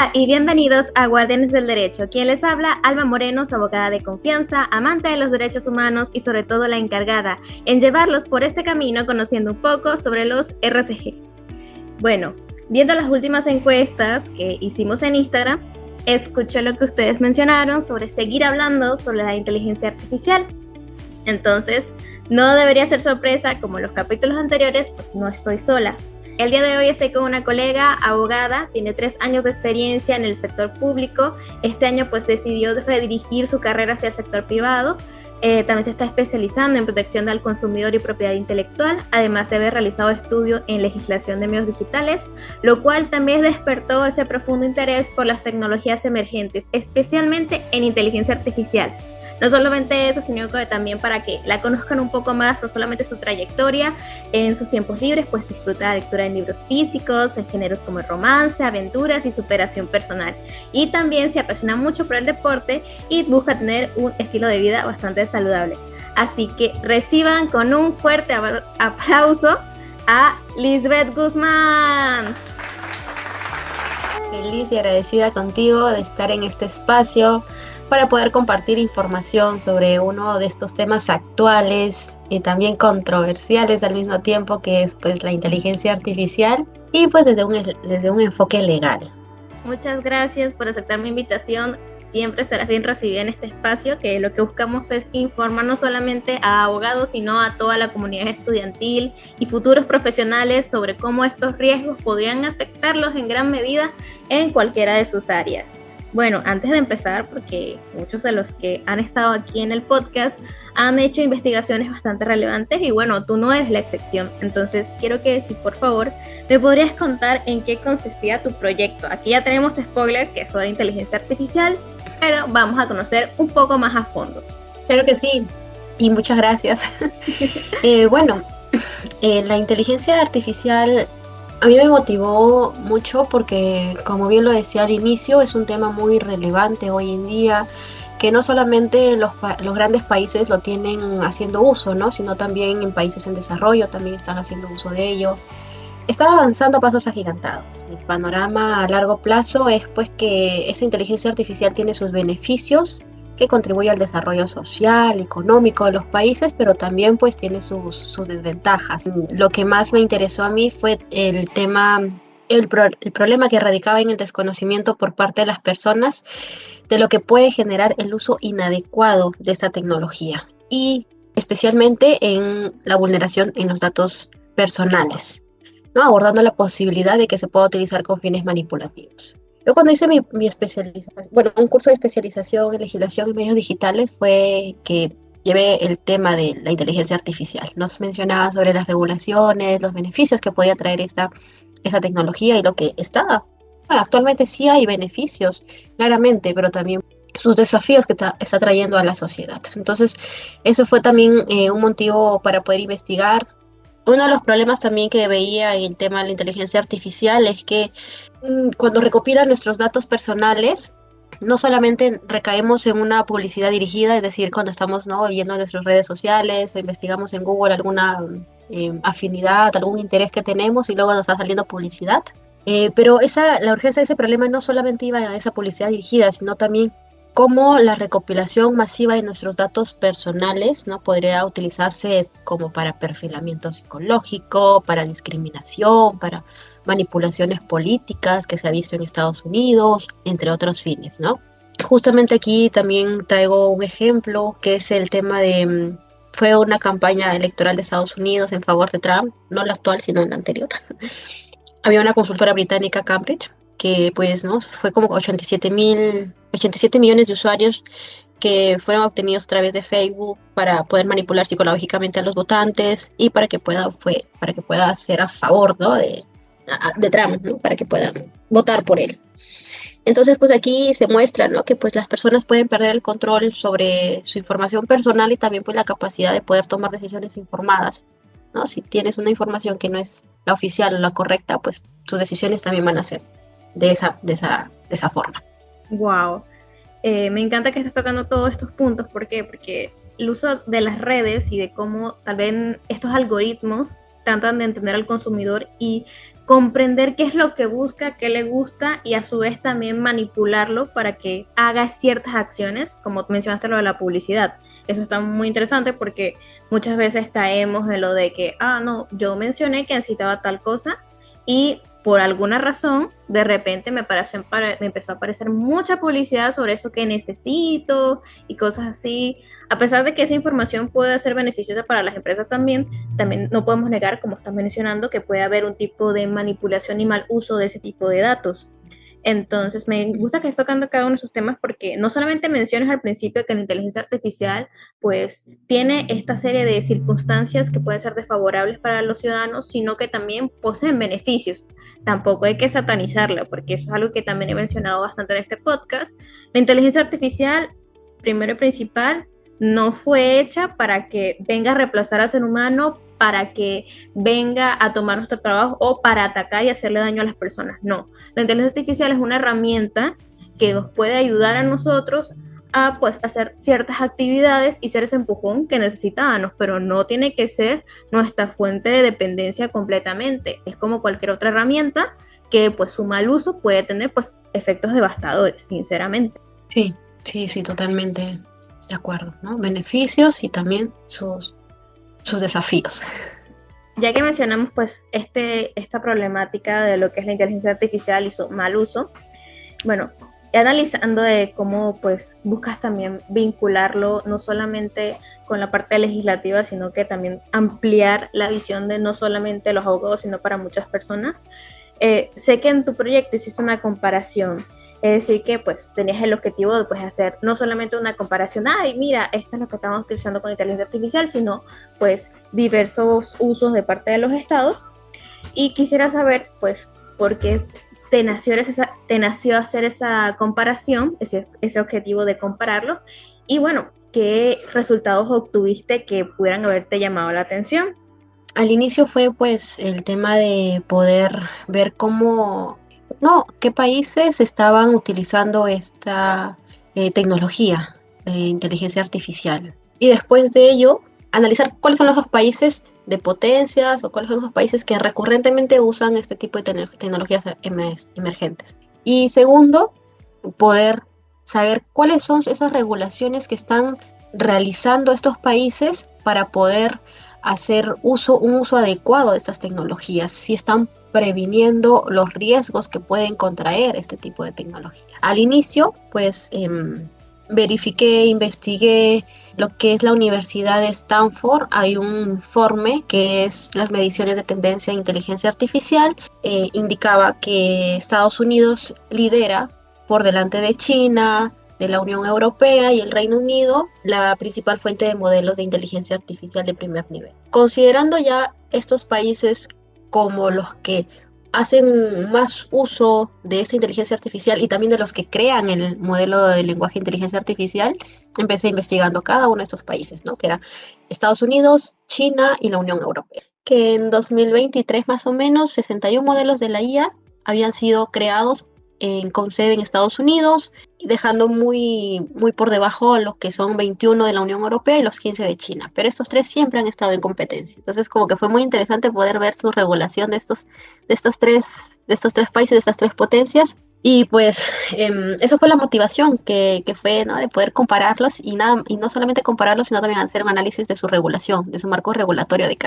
Hola y bienvenidos a Guardianes del Derecho. Quien les habla, Alma Moreno, su abogada de confianza, amante de los derechos humanos y sobre todo la encargada en llevarlos por este camino conociendo un poco sobre los RCG. Bueno, viendo las últimas encuestas que hicimos en Instagram, escuché lo que ustedes mencionaron sobre seguir hablando sobre la inteligencia artificial. Entonces, no debería ser sorpresa, como en los capítulos anteriores, pues no estoy sola. El día de hoy estoy con una colega, abogada, tiene 3 años de experiencia en el sector público. Este año pues decidió redirigir su carrera hacia el sector privado. También se está especializando en protección al consumidor y propiedad intelectual, además de haber realizado estudios en legislación de medios digitales, lo cual también despertó ese profundo interés por las tecnologías emergentes, especialmente en inteligencia artificial. No solamente eso, sino que también para que la conozcan un poco más, no solamente su trayectoria, en sus tiempos libres, pues disfruta la lectura de libros físicos, en géneros como el romance, aventuras y superación personal. Y también se apasiona mucho por el deporte y busca tener un estilo de vida bastante saludable. Así que reciban con un fuerte aplauso a Lisbeth Guzmán. Feliz y agradecida contigo de estar en este espacio para poder compartir información sobre uno de estos temas actuales y también controversiales al mismo tiempo, que es pues la inteligencia artificial y pues desde un enfoque legal. Muchas gracias por aceptar mi invitación. Siempre serás bien recibida en este espacio, que lo que buscamos es informar no solamente a abogados, sino a toda la comunidad estudiantil y futuros profesionales sobre cómo estos riesgos podrían afectarlos en gran medida en cualquiera de sus áreas. Bueno, antes de empezar, porque muchos de los que han estado aquí en el podcast han hecho investigaciones bastante relevantes y bueno, tú no eres la excepción. Entonces, quiero que si por favor me podrías contar en qué consistía tu proyecto. Aquí ya tenemos spoiler, que es sobre inteligencia artificial, pero vamos a conocer un poco más a fondo. Claro que sí, y muchas gracias. La inteligencia artificial a mí me motivó mucho porque, como bien lo decía al inicio, es un tema muy relevante hoy en día, que no solamente los grandes países lo tienen haciendo uso, ¿no? Sino también en países en desarrollo también están haciendo uso de ello. Está avanzando a pasos agigantados. El panorama a largo plazo es pues que esa inteligencia artificial tiene sus beneficios, que contribuye al desarrollo social, económico de los países, pero también pues tiene sus desventajas. Lo que más me interesó a mí fue el problema que radicaba en el desconocimiento por parte de las personas de lo que puede generar el uso inadecuado de esta tecnología y especialmente en la vulneración en los datos personales, ¿no? Abordando la posibilidad de que se pueda utilizar con fines manipulativos. Yo cuando hice mi especialización, un curso de especialización en legislación y medios digitales fue que llevé el tema de la inteligencia artificial. Nos mencionaba sobre las regulaciones, los beneficios que podía traer esta tecnología y lo que está. Actualmente sí hay beneficios, claramente, pero también sus desafíos que está trayendo a la sociedad. Entonces, eso fue también un motivo para poder investigar. Uno de los problemas también que veía en el tema de la inteligencia artificial es que cuando recopila nuestros datos personales, no solamente recaemos en una publicidad dirigida, es decir, cuando estamos, ¿no?, viendo nuestras redes sociales o investigamos en Google alguna afinidad, algún interés que tenemos y luego nos está saliendo publicidad. Pero la urgencia de ese problema no solamente iba a esa publicidad dirigida, sino también cómo la recopilación masiva de nuestros datos personales, ¿no?, podría utilizarse como para perfilamiento psicológico, para discriminación, para manipulaciones políticas que se ha visto en Estados Unidos, entre otros fines, ¿no? Justamente aquí también traigo un ejemplo que es el tema de fue una campaña electoral de Estados Unidos en favor de Trump, no la actual, sino la anterior. Había una consultora británica, Cambridge, que pues, ¿no?, fue como 87 millones de usuarios que fueron obtenidos a través de Facebook para poder manipular psicológicamente a los votantes y para que pueda ser a favor, ¿no?, de Trump, ¿no?, para que puedan votar por él. Entonces, pues aquí se muestra, ¿no?, que pues las personas pueden perder el control sobre su información personal y también pues la capacidad de poder tomar decisiones informadas, ¿no? Si tienes una información que no es la oficial o la correcta, pues tus decisiones también van a ser de esa forma. Wow. Me encanta que estés tocando todos estos puntos. ¿Por qué? Porque el uso de las redes y de cómo tal vez estos algoritmos tratan de entender al consumidor y comprender qué es lo que busca, qué le gusta y a su vez también manipularlo para que haga ciertas acciones, como mencionaste lo de la publicidad. Eso está muy interesante porque muchas veces caemos en lo de que, no, yo mencioné que necesitaba tal cosa y por alguna razón, de repente me empezó a aparecer mucha publicidad sobre eso que necesito y cosas así. A pesar de que esa información puede ser beneficiosa para las empresas también no podemos negar, como estás mencionando, que puede haber un tipo de manipulación y mal uso de ese tipo de datos. Entonces, me gusta que estés tocando cada uno de esos temas porque no solamente mencionas al principio que la inteligencia artificial pues tiene esta serie de circunstancias que pueden ser desfavorables para los ciudadanos, sino que también poseen beneficios. Tampoco hay que satanizarla porque eso es algo que también he mencionado bastante en este podcast. La inteligencia artificial, primero y principal, no fue hecha para que venga a reemplazar al ser humano, para que venga a tomar nuestro trabajo o para atacar y hacerle daño a las personas. No, la inteligencia artificial es una herramienta que nos puede ayudar a nosotros a pues hacer ciertas actividades y ser ese empujón que necesitábamos, pero no tiene que ser nuestra fuente de dependencia completamente. Es como cualquier otra herramienta que pues su mal uso puede tener pues efectos devastadores, sinceramente. Sí, totalmente de acuerdo, ¿no? Beneficios y también sus desafíos. Ya que mencionamos pues esta problemática de lo que es la inteligencia artificial y su mal uso, bueno, analizando de cómo pues buscas también vincularlo no solamente con la parte legislativa, sino que también ampliar la visión de no solamente los abogados, sino para muchas personas. Sé que en tu proyecto hiciste una comparación, es decir, que pues tenías el objetivo de pues hacer no solamente una comparación, mira, esto es lo que estamos utilizando con inteligencia artificial, sino pues diversos usos de parte de los estados. Y quisiera saber pues por qué te nació hacer esa comparación, ese objetivo de compararlo, y bueno, qué resultados obtuviste que pudieran haberte llamado la atención. Al inicio fue pues el tema de poder ver qué países estaban utilizando esta tecnología de inteligencia artificial. Y después de ello, analizar cuáles son esos países de potencias o cuáles son esos países que recurrentemente usan este tipo de tecnologías emergentes. Y segundo, poder saber cuáles son esas regulaciones que están realizando estos países para poder hacer un uso adecuado de estas tecnologías, si están previniendo los riesgos que pueden contraer este tipo de tecnología. Al inicio, pues investigué lo que es la Universidad de Stanford. Hay un informe que es las mediciones de tendencia de inteligencia artificial. Indicaba que Estados Unidos lidera por delante de China, de la Unión Europea y el Reino Unido, la principal fuente de modelos de inteligencia artificial de primer nivel. Considerando ya estos países como los que hacen más uso de esta inteligencia artificial y también de los que crean el modelo de lenguaje de inteligencia artificial, empecé investigando cada uno de estos países, ¿no? Que era Estados Unidos, China y la Unión Europea. Que en 2023 más o menos 61 modelos de la IA habían sido creados con sede en Estados Unidos, dejando muy por debajo los que son 21 de la Unión Europea y los 15 de China. Pero estos tres siempre han estado en competencia. Entonces, como que fue muy interesante poder ver su regulación de estos tres países, de estas tres potencias. Y pues eso fue la motivación que fue, ¿no? De poder compararlos y no solamente compararlos, sino también hacer un análisis de su regulación, de su marco regulatorio de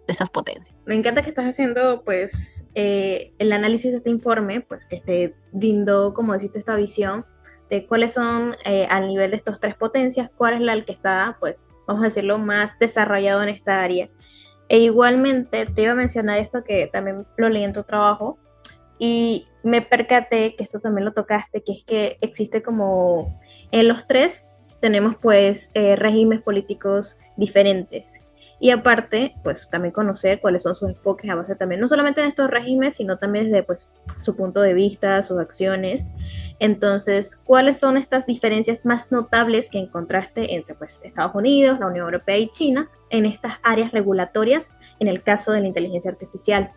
esas potencias. Me encanta que estás haciendo pues el análisis de este informe, pues que te brindó, como deciste, esta visión de cuáles son al nivel de estas tres potencias, cuál es la que está, pues vamos a decirlo, más desarrollado en esta área. E igualmente te iba a mencionar esto que también lo leí en tu trabajo, y me percaté que esto también lo tocaste, que es que existe como en los tres tenemos pues regímenes políticos diferentes y aparte pues también conocer cuáles son sus enfoques a base también no solamente en estos regímenes sino también desde pues su punto de vista, sus acciones. Entonces, ¿cuáles son estas diferencias más notables que encontraste entre pues Estados Unidos, la Unión Europea y China en estas áreas regulatorias en el caso de la inteligencia artificial?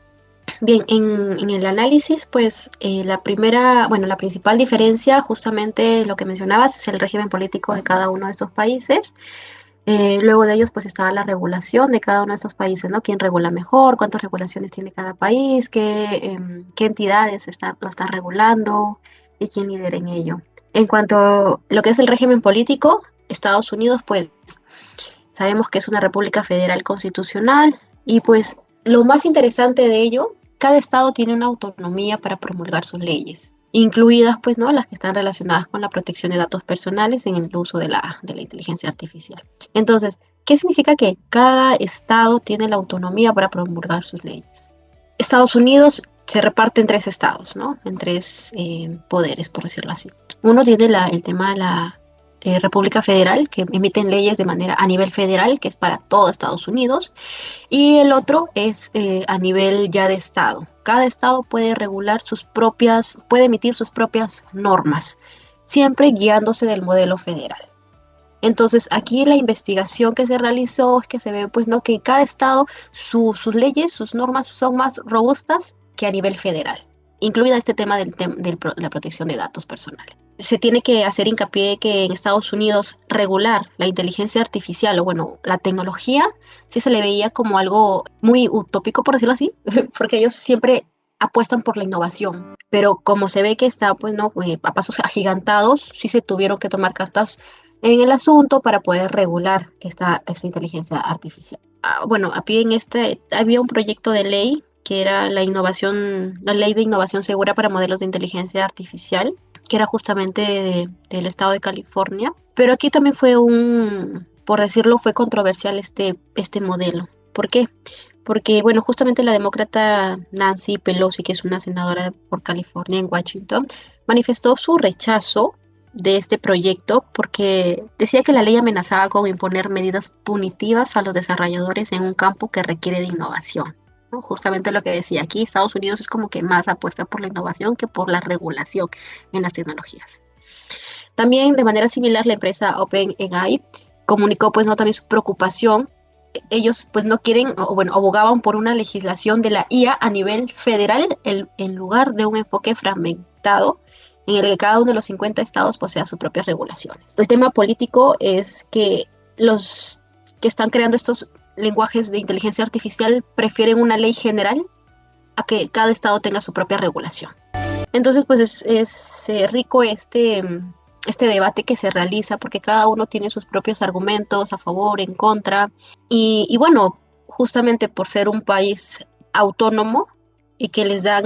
Bien, en el análisis, pues la principal diferencia, justamente lo que mencionabas, es el régimen político de cada uno de estos países. Luego de ellos, pues estaba la regulación de cada uno de estos países, ¿no? ¿Quién regula mejor? ¿Cuántas regulaciones tiene cada país? ¿Qué entidades lo están regulando? ¿Y quién lidera en ello? En cuanto a lo que es el régimen político, Estados Unidos, pues sabemos que es una república federal constitucional y pues lo más interesante de ello, cada estado tiene una autonomía para promulgar sus leyes, incluidas pues no las que están relacionadas con la protección de datos personales en el uso de la inteligencia artificial. Entonces, ¿qué significa que cada estado tiene la autonomía para promulgar sus leyes? Estados Unidos se reparte en tres estados, ¿no? En tres poderes, por decirlo así. Uno tiene el tema de la República Federal, que emiten leyes de manera a nivel federal, que es para todo Estados Unidos, y el otro es a nivel ya de estado. Cada estado puede regular puede emitir sus propias normas, siempre guiándose del modelo federal. Entonces, aquí la investigación que se realizó es que se ve, pues, ¿no? Que cada estado, sus leyes, sus normas son más robustas que a nivel federal, incluida este tema de la protección de datos personales. Se tiene que hacer hincapié que en Estados Unidos regular la inteligencia artificial o bueno, la tecnología, sí se le veía como algo muy utópico, por decirlo así, porque ellos siempre apuestan por la innovación, pero como se ve que está pues no a pasos agigantados, sí se tuvieron que tomar cartas en el asunto para poder regular esta inteligencia artificial. Bueno, a pie en había un proyecto de ley que era la ley de innovación segura para modelos de inteligencia artificial, que era justamente del estado de California. Pero aquí también por decirlo, fue controversial este modelo. ¿Por qué? Porque, bueno, justamente la demócrata Nancy Pelosi, que es una senadora por California en Washington, manifestó su rechazo de este proyecto porque decía que la ley amenazaba con imponer medidas punitivas a los desarrolladores en un campo que requiere de innovación, ¿no? Justamente lo que decía aquí, Estados Unidos es como que más apuesta por la innovación que por la regulación en las tecnologías. También de manera similar la empresa OpenAI comunicó pues no también su preocupación. Ellos pues no quieren o bueno abogaban por una legislación de la IA a nivel federal en lugar de un enfoque fragmentado en el que cada uno de los 50 estados posea sus propias regulaciones. El tema político es que los que están creando estos lenguajes de inteligencia artificial prefieren una ley general a que cada estado tenga su propia regulación. Entonces, pues es rico este debate que se realiza porque cada uno tiene sus propios argumentos a favor, en contra. Y bueno, justamente por ser un país autónomo y que les dan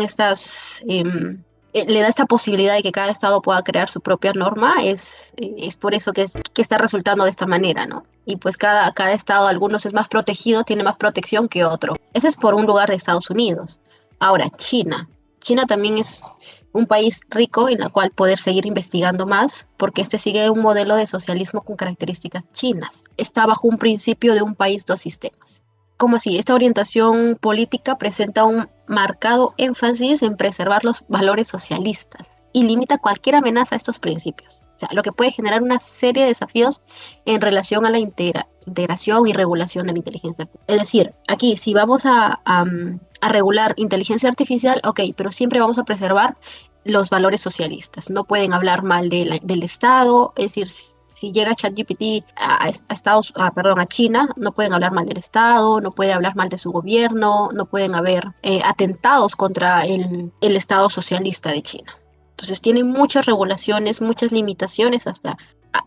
le da esta posibilidad de que cada estado pueda crear su propia norma, es por eso que está resultando de esta manera, ¿no? Y pues cada estado, algunos es más protegido, tiene más protección que otro. Ese es por un lugar de Estados Unidos. Ahora, China. China también es un país rico en el cual poder seguir investigando más, porque sigue un modelo de socialismo con características chinas. Está bajo un principio de un país, dos sistemas. Como así, esta orientación política presenta un marcado énfasis en preservar los valores socialistas y limita cualquier amenaza a estos principios. O sea, lo que puede generar una serie de desafíos en relación a la integración y regulación de la inteligencia artificial. Es decir, aquí si vamos a regular inteligencia artificial, ok, pero siempre vamos a preservar los valores socialistas. No pueden hablar mal del Estado, es decir, si llega ChatGPT a China, no pueden hablar mal del Estado, no puede hablar mal de su gobierno, no pueden haber atentados contra el Estado socialista de China. Entonces tienen muchas regulaciones, muchas limitaciones hasta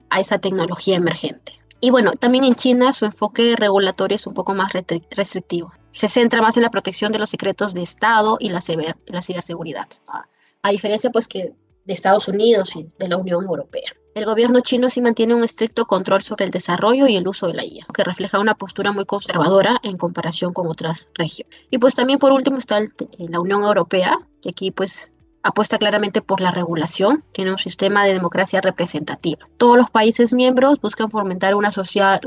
a esa tecnología emergente. Y bueno, también en China su enfoque regulatorio es un poco más restrictivo. Se centra más en la protección de los secretos de Estado y la ciberseguridad. A diferencia pues que de Estados Unidos y de la Unión Europea. El gobierno chino sí mantiene un estricto control sobre el desarrollo y el uso de la IA, que refleja una postura muy conservadora en comparación con otras regiones. Y pues también por último está la Unión Europea, que aquí pues apuesta claramente por la regulación, tiene un sistema de democracia representativa. Todos los países miembros buscan fomentar una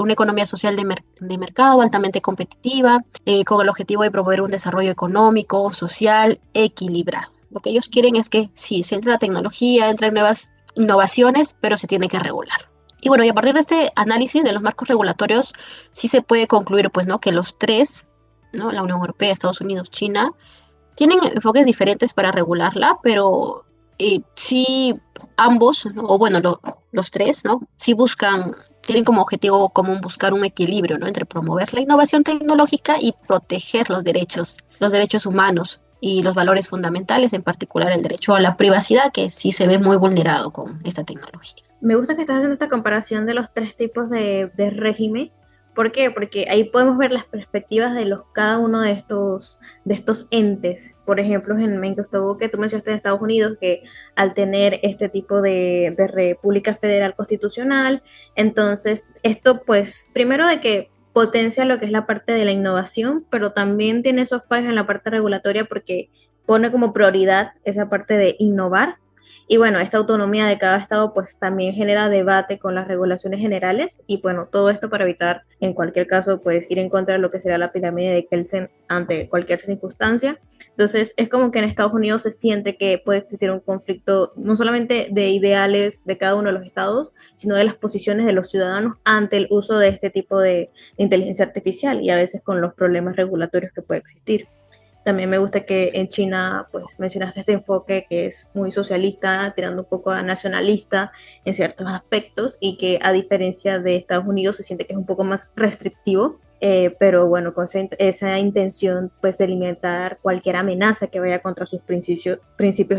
economía social de mercado altamente competitiva, con el objetivo de promover un desarrollo económico, social, equilibrado. Lo que ellos quieren es que sí, se entra la tecnología, entran nuevas innovaciones, pero se tiene que regular. Y bueno, y a partir de este análisis de los marcos regulatorios, sí se puede concluir, pues, ¿no? Que los tres, ¿no? La Unión Europea, Estados Unidos, China, tienen enfoques diferentes para regularla, pero sí ambos, ¿no? O bueno, los tres, ¿no? Sí buscan tienen como objetivo común buscar un equilibrio, ¿no? Entre promover la innovación tecnológica y proteger los derechos humanos y los valores fundamentales, en particular el derecho a la privacidad, que sí se ve muy vulnerado con esta tecnología. Me gusta que estás haciendo esta comparación de los tres tipos de régimen. ¿Por qué? Porque ahí podemos ver las perspectivas de cada uno de estos entes. Por ejemplo, en gustó que tú mencionaste en Estados Unidos, que al tener este tipo de República Federal Constitucional, entonces esto pues primero de que potencia lo que es la parte de la innovación, pero también tiene esos fallos en la parte regulatoria porque pone como prioridad esa parte de innovar. Y bueno, esta autonomía de cada estado pues también genera debate con las regulaciones generales y bueno, todo esto para evitar en cualquier caso pues ir en contra de lo que será la pirámide de Kelsen ante cualquier circunstancia. Entonces es como que en Estados Unidos se siente que puede existir un conflicto no solamente de ideales de cada uno de los estados, sino de las posiciones de los ciudadanos ante el uso de este tipo de inteligencia artificial y a veces con los problemas regulatorios que puede existir. También me gusta que en China, pues mencionaste este enfoque que es muy socialista, tirando un poco a nacionalista en ciertos aspectos y que a diferencia de Estados Unidos se siente que es un poco más restrictivo, pero bueno, con esa intención pues de limitar cualquier amenaza que vaya contra sus principios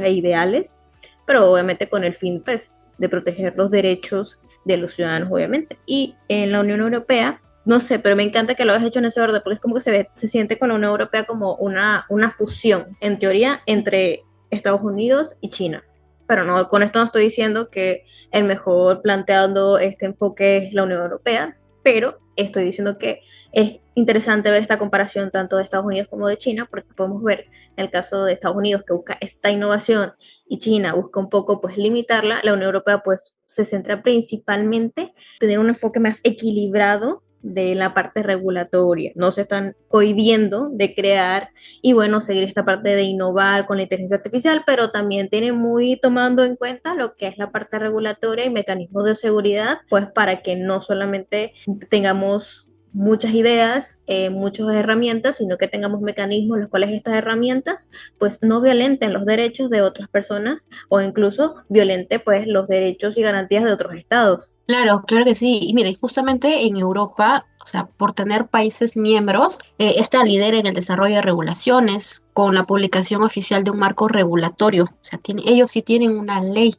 e ideales, pero obviamente con el fin pues de proteger los derechos de los ciudadanos obviamente. Y en la Unión Europea no sé, pero me encanta que lo hayas hecho en ese orden, porque es como que se siente con la Unión Europea como una fusión, en teoría, entre Estados Unidos y China. Pero no, con esto no estoy diciendo que el mejor planteando este enfoque es la Unión Europea, pero estoy diciendo que es interesante ver esta comparación tanto de Estados Unidos como de China, porque podemos ver en el caso de Estados Unidos que busca esta innovación y China busca un poco pues limitarla, la Unión Europea pues se centra principalmente en tener un enfoque más equilibrado de la parte regulatoria, no se están cohibiendo de crear y bueno, seguir esta parte de innovar con la inteligencia artificial, pero también tiene muy tomando en cuenta lo que es la parte regulatoria y mecanismos de seguridad, pues para que no solamente tengamos muchas ideas, muchas herramientas, sino que tengamos mecanismos en los cuales estas herramientas pues no violenten los derechos de otras personas o incluso violente pues los derechos y garantías de otros estados. Claro, claro que sí. Y mira, y justamente en Europa, o sea, por tener países miembros, esta lidera en el desarrollo de regulaciones con la publicación oficial de un marco regulatorio. O sea, ellos sí tienen una ley.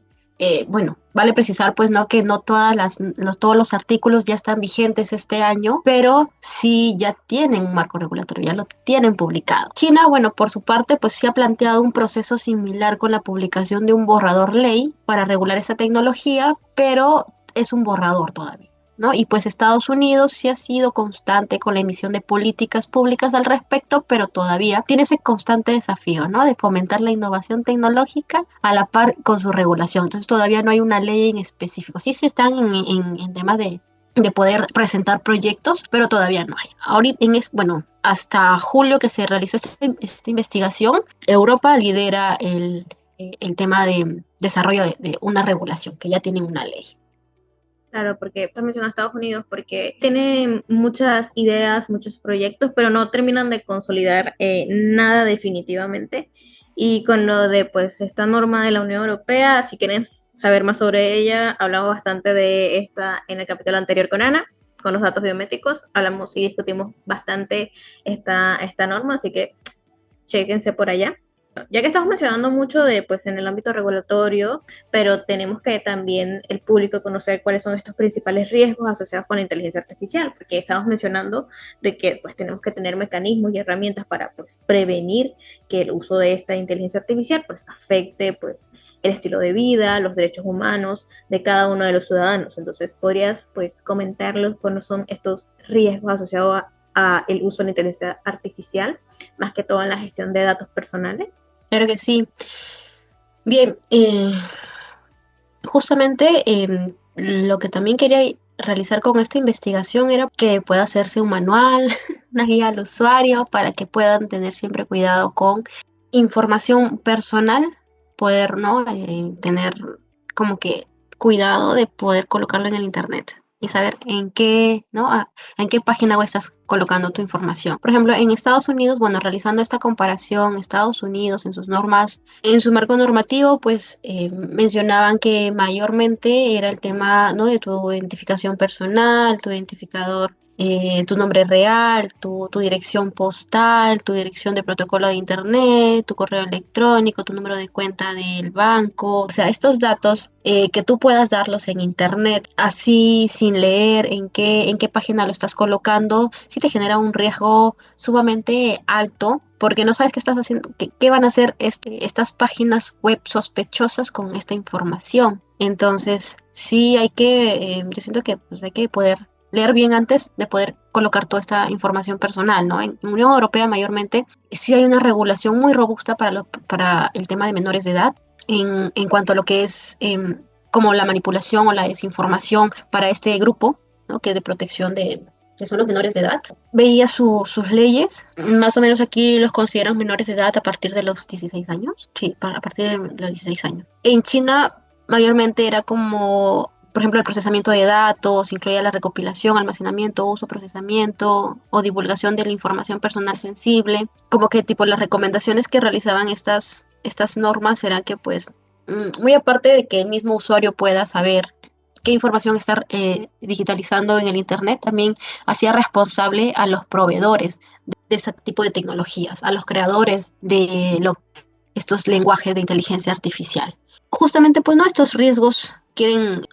Bueno, vale precisar, pues, ¿no? Que no todos los artículos ya están vigentes este año, pero sí ya tienen un marco regulatorio, ya lo tienen publicado. China, bueno, por su parte, pues sí ha planteado un proceso similar con la publicación de un borrador ley para regular esta tecnología, pero es un borrador todavía, ¿no? Y pues Estados Unidos sí ha sido constante con la emisión de políticas públicas al respecto, pero todavía tiene ese constante desafío, ¿no? De fomentar la innovación tecnológica a la par con su regulación. Entonces todavía no hay una ley en específico. Sí se están en temas de poder presentar proyectos, pero todavía no hay. Ahorita, bueno, hasta julio que se realizó esta investigación, Europa lidera el tema de desarrollo de una regulación, que ya tiene una ley. Claro, porque estás mencionando a Estados Unidos, porque tienen muchas ideas, muchos proyectos, pero no terminan de consolidar nada definitivamente. Y con lo de pues esta norma de la Unión Europea, si quieres saber más sobre ella, hablamos bastante de esta en el capítulo anterior con Ana, con los datos biométricos, hablamos y discutimos bastante esta norma, así que chéquense por allá. Ya que estamos mencionando mucho de, pues, en el ámbito regulatorio, pero tenemos que también el público conocer cuáles son estos principales riesgos asociados con la inteligencia artificial, porque estamos mencionando de que, pues, tenemos que tener mecanismos y herramientas para, pues, prevenir que el uso de esta inteligencia artificial, pues, afecte, pues, el estilo de vida, los derechos humanos de cada uno de los ciudadanos. Entonces, ¿podrías, pues, comentarlos cuáles son estos riesgos asociados a el uso de la inteligencia artificial, más que todo en la gestión de datos personales? Claro que sí. Bien, justamente lo que también quería realizar con esta investigación era que pueda hacerse un manual, una guía al usuario para que puedan tener siempre cuidado con información personal, poder, ¿no? Tener como que cuidado de poder colocarlo en el internet. y saber en qué, ¿no? En qué página web estás colocando tu información. Por ejemplo, en Estados Unidos, bueno, realizando esta comparación, Estados Unidos en sus normas, en su marco normativo, pues mencionaban que mayormente era el tema, ¿no? De tu identificación personal, tu identificador, tu nombre real, tu dirección postal, tu dirección de protocolo de internet, tu correo electrónico, tu número de cuenta del banco. O sea, estos datos que tú puedas darlos en internet, así sin leer en qué página lo estás colocando, sí te genera un riesgo sumamente alto. Porque no sabes qué estás haciendo, qué van a hacer estas páginas web sospechosas con esta información. Entonces, sí hay que, yo siento que pues, hay que poder leer bien antes de poder colocar toda esta información personal, ¿no? En Unión Europea mayormente sí hay una regulación muy robusta para el tema de menores de edad en cuanto a lo que es como la manipulación o la desinformación para este grupo, ¿no? Que de protección de que son los menores de edad. Veía sus leyes, más o menos aquí los consideran menores de edad a partir de los 16 años, sí, a partir de los 16 años. En China mayormente era como por ejemplo, el procesamiento de datos, incluía la recopilación, almacenamiento, uso, procesamiento o divulgación de la información personal sensible. Como que tipo las recomendaciones que realizaban estas normas eran que pues muy aparte de que el mismo usuario pueda saber qué información está digitalizando en el Internet, también hacía responsable a los proveedores de ese tipo de tecnologías, a los creadores de estos lenguajes de inteligencia artificial. Justamente, pues, no, estos riesgos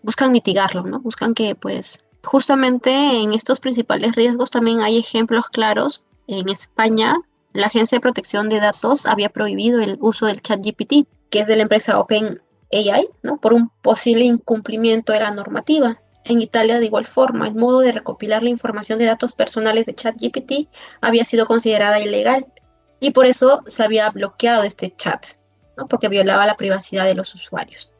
buscan mitigarlo, ¿no? Buscan que, pues, justamente en estos principales riesgos también hay ejemplos claros. En España, la Agencia de Protección de Datos había prohibido el uso del ChatGPT, que es de la empresa OpenAI, ¿no? Por un posible incumplimiento de la normativa. En Italia, de igual forma, el modo de recopilar la información de datos personales de ChatGPT había sido considerada ilegal y por eso se había bloqueado este chat, ¿no? Porque violaba la privacidad de los usuarios.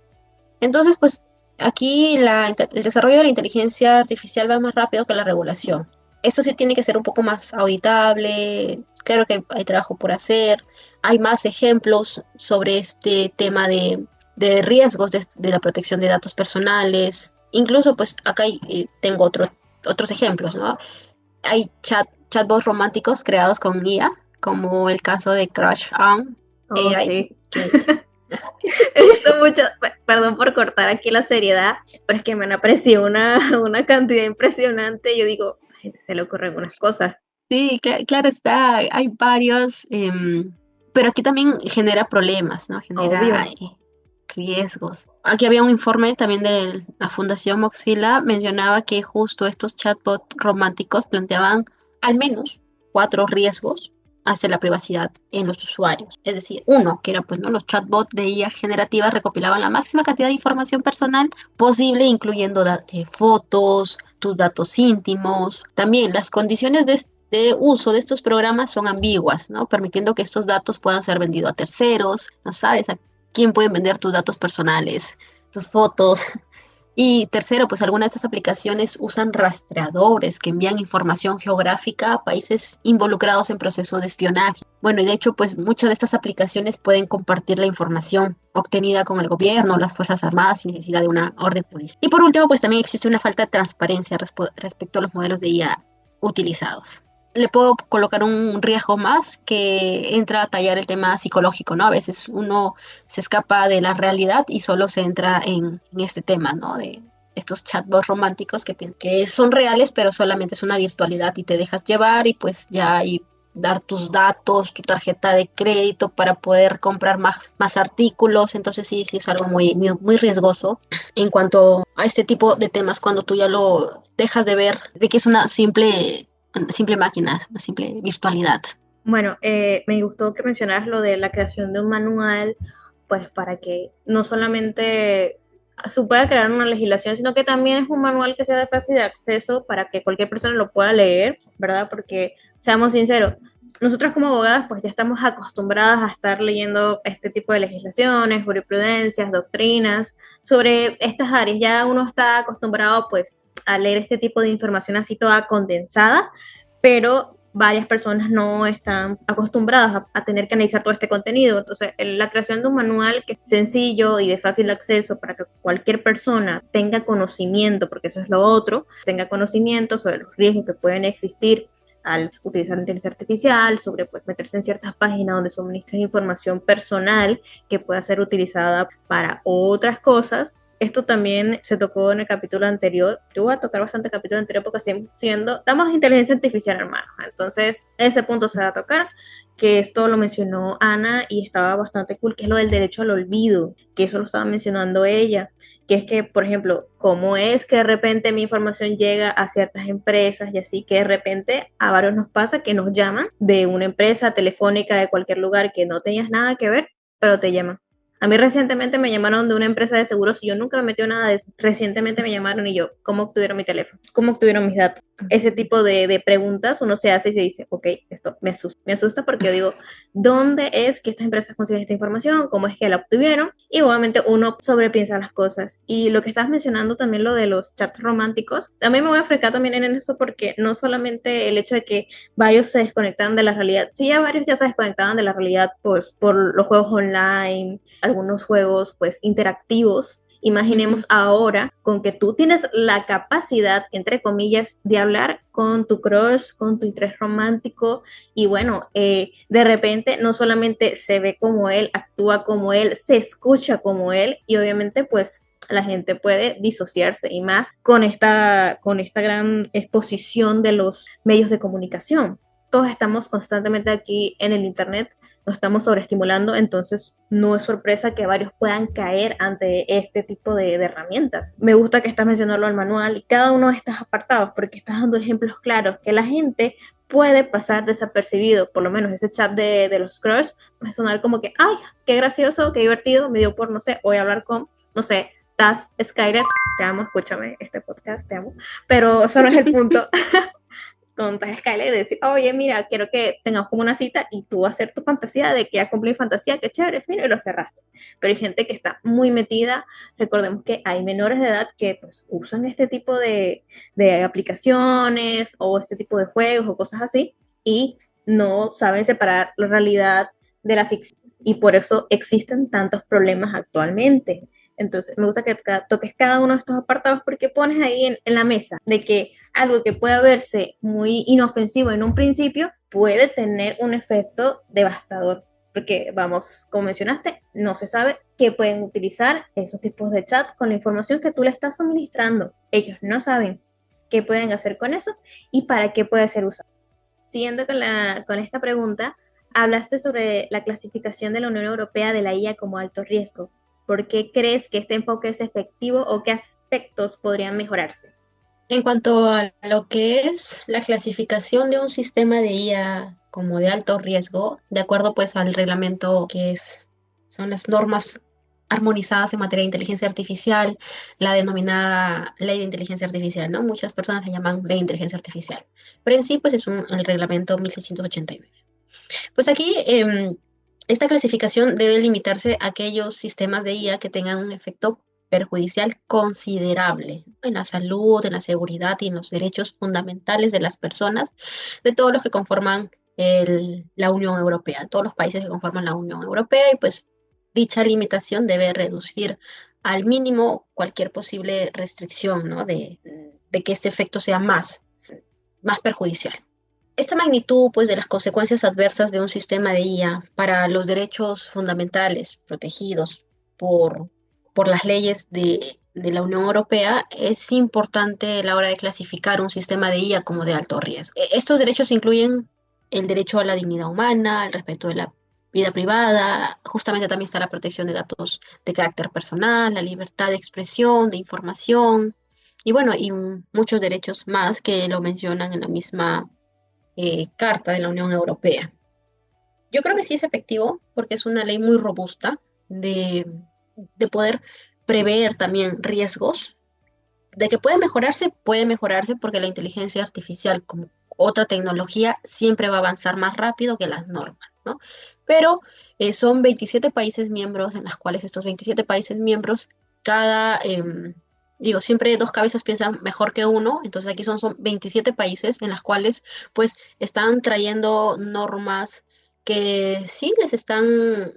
Entonces, pues aquí el desarrollo de la inteligencia artificial va más rápido que la regulación. Eso sí tiene que ser un poco más auditable. Claro que hay trabajo por hacer. Hay más ejemplos sobre este tema de riesgos de la protección de datos personales. Incluso, pues acá tengo otros ejemplos, ¿no? Hay chatbots románticos creados con IA, como el caso de Crush On Oh, AI, sí. que He visto mucho, perdón por cortar aquí la seriedad, pero es que me han aparecido una cantidad impresionante. Yo digo, a la gente se le ocurren unas cosas. sí, claro está, hay varios, pero aquí también genera problemas, ¿no? Genera Obvio. riesgos. Aquí había un informe también de la Fundación Mozilla, mencionaba que justo estos chatbots románticos planteaban al menos 4 riesgos hacia la privacidad en los usuarios. Es decir, uno, que era pues no los chatbots de IA generativa recopilaban la máxima cantidad de información personal posible, incluyendo fotos, tus datos íntimos. También las condiciones de uso de estos programas son ambiguas, ¿no? Permitiendo que estos datos puedan ser vendidos a terceros, no sabes a quién pueden vender tus datos personales, tus fotos. Y tercero, pues algunas de estas aplicaciones usan rastreadores que envían información geográfica a países involucrados en procesos de espionaje. Bueno, y de hecho, pues muchas de estas aplicaciones pueden compartir la información obtenida con el gobierno o las Fuerzas Armadas sin necesidad de una orden judicial. Y por último, pues también existe una falta de transparencia respecto a los modelos de IA utilizados. Le puedo colocar un riesgo más que entra a tallar el tema psicológico, ¿no? A veces uno se escapa de la realidad y solo se entra en este tema, ¿no? De estos chatbots románticos que piensan que son reales, pero solamente es una virtualidad y te dejas llevar y pues ya y dar tus datos, tu tarjeta de crédito para poder comprar más artículos. Entonces sí es algo muy riesgoso en cuanto a este tipo de temas cuando tú ya lo dejas de ver de que es una simple máquina, una simple virtualidad. Bueno, me gustó que mencionaras lo de la creación de un manual, pues para que no solamente se pueda crear una legislación, sino que también es un manual que sea de fácil de acceso para que cualquier persona lo pueda leer, ¿verdad? Porque, seamos sinceros, nosotras como abogadas pues ya estamos acostumbradas a estar leyendo este tipo de legislaciones, jurisprudencias, doctrinas sobre estas áreas. Ya uno está acostumbrado pues a leer este tipo de información así toda condensada, pero varias personas no están acostumbradas a tener que analizar todo este contenido. Entonces, la creación de un manual que es sencillo y de fácil acceso para que cualquier persona tenga conocimiento, porque eso es lo otro, tenga conocimiento sobre los riesgos que pueden existir al utilizar la inteligencia artificial, sobre pues meterse en ciertas páginas donde suministran información personal que pueda ser utilizada para otras cosas. Esto también se tocó en el capítulo anterior. Yo voy a tocar bastante el capítulo anterior porque estamos inteligencia artificial, hermano. Entonces, ese punto se va a tocar, que esto lo mencionó Ana y estaba bastante cool, que es lo del derecho al olvido, que eso lo estaba mencionando ella, que es que, por ejemplo, cómo es que de repente mi información llega a ciertas empresas y así, que de repente a varios nos pasa que nos llaman de una empresa telefónica de cualquier lugar que no tenías nada que ver, pero te llaman. A mí recientemente me llamaron de una empresa de seguros y yo nunca me metí en nada de eso. Recientemente me llamaron y yo, ¿cómo obtuvieron mi teléfono? ¿Cómo obtuvieron mis datos? Ese tipo de preguntas uno se hace y se dice, ok, esto me asusta. Me asusta porque yo digo, ¿dónde es que estas empresas consiguen esta información? ¿Cómo es que la obtuvieron? Y obviamente uno sobrepiensa las cosas. Y lo que estás mencionando también, lo de los chats románticos, también me voy a frecar también en eso porque no solamente el hecho de que varios se desconectan de la realidad, sí, ya varios ya se desconectaban de la realidad pues por los juegos online, algunos juegos pues interactivos. Imaginemos ahora con que tú tienes la capacidad, entre comillas, de hablar con tu crush, con tu interés romántico y bueno, de repente no solamente se ve como él, actúa como él, se escucha como él y obviamente pues la gente puede disociarse y más con esta gran exposición de los medios de comunicación. Todos estamos constantemente aquí en el internet, nos estamos sobreestimulando, entonces no es sorpresa que varios puedan caer ante este tipo de herramientas. Me gusta que estás mencionando el manual y cada uno de estos apartados porque estás dando ejemplos claros que la gente puede pasar desapercibido, por lo menos ese chat de los crush puede sonar como que, ay, qué gracioso, qué divertido, me dio por, no sé, voy a hablar con, no sé, Taz Skyler, te amo, escúchame este podcast, te amo, pero eso no es el punto. Con Taz Skyler y decir, oye, mira, quiero que tengamos como una cita y tú hacer tu fantasía de que ya cumplí mi fantasía, qué chévere, fino, y lo cerraste. Pero hay gente que está muy metida, recordemos que hay menores de edad que pues, usan este tipo de aplicaciones o este tipo de juegos o cosas así y no saben separar la realidad de la ficción y por eso existen tantos problemas actualmente. Entonces, me gusta que toques cada uno de estos apartados porque pones ahí en la mesa de que algo que puede verse muy inofensivo en un principio puede tener un efecto devastador. Porque, vamos, como mencionaste, no se sabe qué pueden utilizar esos tipos de chat con la información que tú le estás suministrando. Ellos no saben qué pueden hacer con eso y para qué puede ser usado. Siguiendo con esta pregunta, hablaste sobre la clasificación de la Unión Europea de la IA como alto riesgo. ¿Por qué crees que este enfoque es efectivo o qué aspectos podrían mejorarse? En cuanto a lo que es la clasificación de un sistema de IA como de alto riesgo, de acuerdo pues al reglamento son las normas armonizadas en materia de inteligencia artificial, la denominada ley de inteligencia artificial, ¿no? Muchas personas la llaman ley de inteligencia artificial, pero en sí pues es el reglamento 1689. Pues aquí esta clasificación debe limitarse a aquellos sistemas de IA que tengan un efecto perjudicial considerable en la salud, en la seguridad y en los derechos fundamentales de las personas, de todos los que conforman la Unión Europea, todos los países que conforman la Unión Europea, y pues dicha limitación debe reducir al mínimo cualquier posible restricción, ¿no? de que este efecto sea más perjudicial. Esta magnitud, pues, de las consecuencias adversas de un sistema de IA para los derechos fundamentales protegidos por, por las leyes de la Unión Europea es importante a la hora de clasificar un sistema de IA como de alto riesgo. Estos derechos incluyen el derecho a la dignidad humana, el respeto de la vida privada, justamente también está la protección de datos de carácter personal, la libertad de expresión, de información, y bueno, y muchos derechos más que lo mencionan en la misma Carta de la Unión Europea. Yo creo que sí es efectivo porque es una ley muy robusta de poder prever también riesgos, de que puede mejorarse porque la inteligencia artificial, como otra tecnología, siempre va a avanzar más rápido que las normas, ¿no? Pero son 27 países miembros en las cuales estos 27 países miembros, cada Digo, siempre dos cabezas piensan mejor que uno, entonces aquí son 27 países en las cuales pues están trayendo normas que sí les están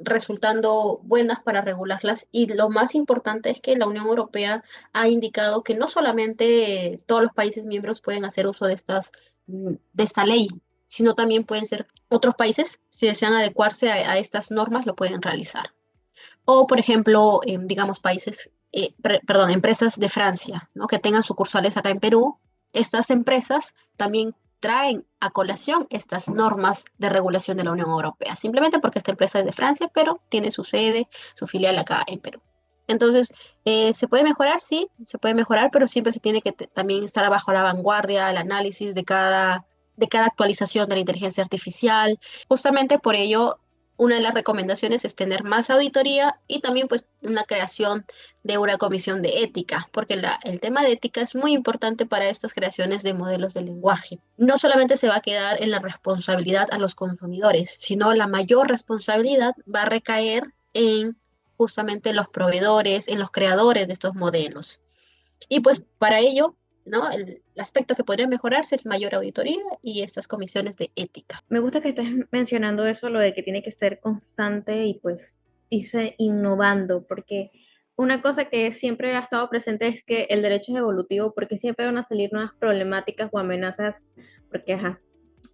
resultando buenas para regularlas, y lo más importante es que la Unión Europea ha indicado que no solamente todos los países miembros pueden hacer uso de de esta ley, sino también pueden ser otros países, si desean adecuarse a estas normas, lo pueden realizar. O, por ejemplo, digamos, empresas de Francia, ¿no? Que tengan sucursales acá en Perú. Estas empresas también traen a colación estas normas de regulación de la Unión Europea, simplemente porque esta empresa es de Francia, pero tiene su sede, su filial acá en Perú. Entonces, ¿se puede mejorar? Sí, se puede mejorar, pero siempre se tiene que también estar bajo la vanguardia, el análisis de cada actualización de la inteligencia artificial. Justamente por ello, una de las recomendaciones es tener más auditoría y también pues una creación de una comisión de ética, porque el tema de ética es muy importante para estas creaciones de modelos de lenguaje. No solamente se va a quedar en la responsabilidad a los consumidores, sino la mayor responsabilidad va a recaer en justamente los proveedores, en los creadores de estos modelos. Y pues para ello, ¿no? El aspecto que podría mejorarse es mayor auditoría y estas comisiones de ética. Me gusta que estés mencionando eso, lo de que tiene que ser constante y pues irse innovando, porque una cosa que siempre ha estado presente es que el derecho es evolutivo, porque siempre van a salir nuevas problemáticas o amenazas, porque ajá,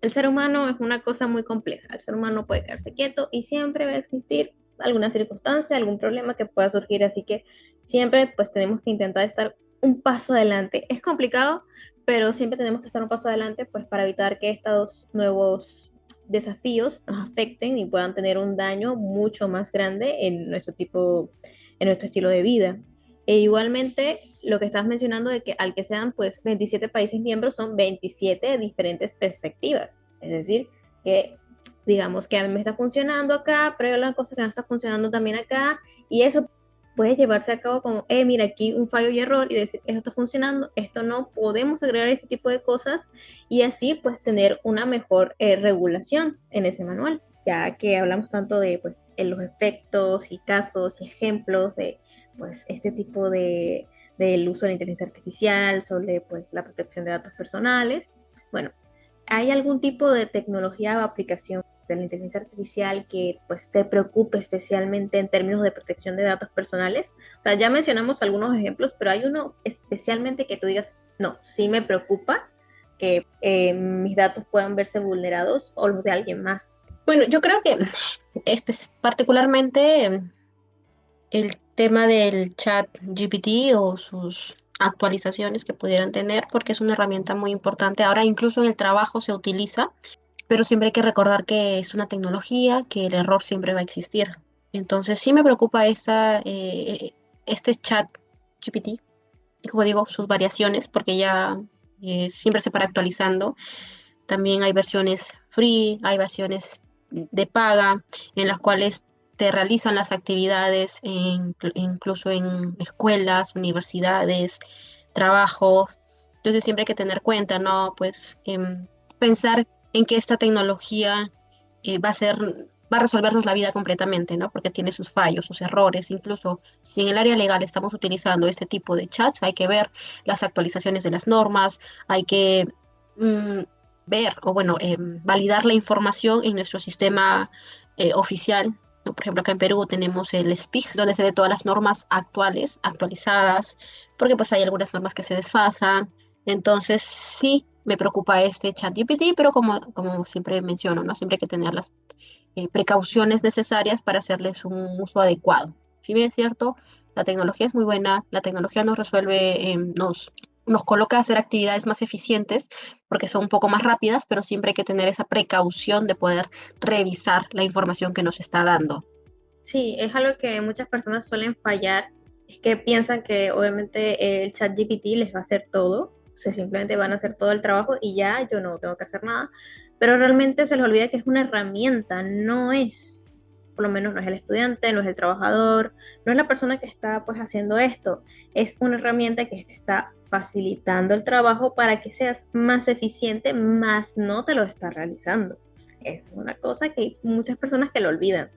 el ser humano es una cosa muy compleja, el ser humano puede quedarse quieto y siempre va a existir alguna circunstancia, algún problema que pueda surgir, así que siempre pues tenemos que intentar estar un paso adelante. Es complicado, pero siempre tenemos que estar un paso adelante pues para evitar que estos nuevos desafíos nos afecten y puedan tener un daño mucho más grande en nuestro estilo de vida. E igualmente, lo que estás mencionando de que al que sean pues 27 países miembros son 27 diferentes perspectivas. Es decir, que digamos que a mí me está funcionando acá, pero hay una cosa que no está funcionando también acá, y eso puede llevarse a cabo como, mira, aquí un fallo y error, y decir, esto está funcionando, esto no, podemos agregar este tipo de cosas, y así pues tener una mejor regulación en ese manual, ya que hablamos tanto de pues en los efectos y casos y ejemplos de pues este tipo del uso de la inteligencia artificial, sobre pues la protección de datos personales. Bueno, ¿hay algún tipo de tecnología o aplicación de la inteligencia artificial que pues te preocupe especialmente en términos de protección de datos personales? O sea, ya mencionamos algunos ejemplos, pero hay uno especialmente que tú digas, no, sí me preocupa que mis datos puedan verse vulnerados o los de alguien más. Bueno, yo creo que particularmente el tema del chat GPT o sus actualizaciones que pudieran tener, porque es una herramienta muy importante. Ahora incluso en el trabajo se utiliza, pero siempre hay que recordar que es una tecnología, que el error siempre va a existir. Entonces sí me preocupa este chat GPT y, como digo, sus variaciones, porque ya siempre se para actualizando. También hay versiones free, hay versiones de paga, en las cuales te realizan las actividades incluso en escuelas, universidades, trabajos. Entonces siempre hay que tener cuenta, ¿no? Pues pensar en que esta tecnología va a resolvernos la vida completamente, ¿no? Porque tiene sus fallos, sus errores. Incluso si en el área legal estamos utilizando este tipo de chats, hay que ver las actualizaciones de las normas, hay que mm, ver o bueno, validar la información en nuestro sistema oficial, ¿no? Por ejemplo, acá en Perú tenemos el SPIG, donde se ve todas las normas actuales, actualizadas, porque pues hay algunas normas que se desfasan. Entonces, sí, me preocupa este ChatGPT, pero como siempre menciono, ¿no? Siempre hay que tener las precauciones necesarias para hacerles un uso adecuado. Si bien es cierto, la tecnología es muy buena, la tecnología nos resuelve, nos coloca a hacer actividades más eficientes porque son un poco más rápidas, pero siempre hay que tener esa precaución de poder revisar la información que nos está dando. Sí, es algo que muchas personas suelen fallar, es que piensan que obviamente el chat GPT les va a hacer todo, o sea, simplemente van a hacer todo el trabajo y ya yo no tengo que hacer nada, pero realmente se les olvida que es una herramienta, no es, por lo menos no es el estudiante, no es el trabajador, no es la persona que está pues haciendo esto, es una herramienta que te está facilitando el trabajo para que seas más eficiente, más no te lo está realizando. Es una cosa que hay muchas personas que lo olvidan.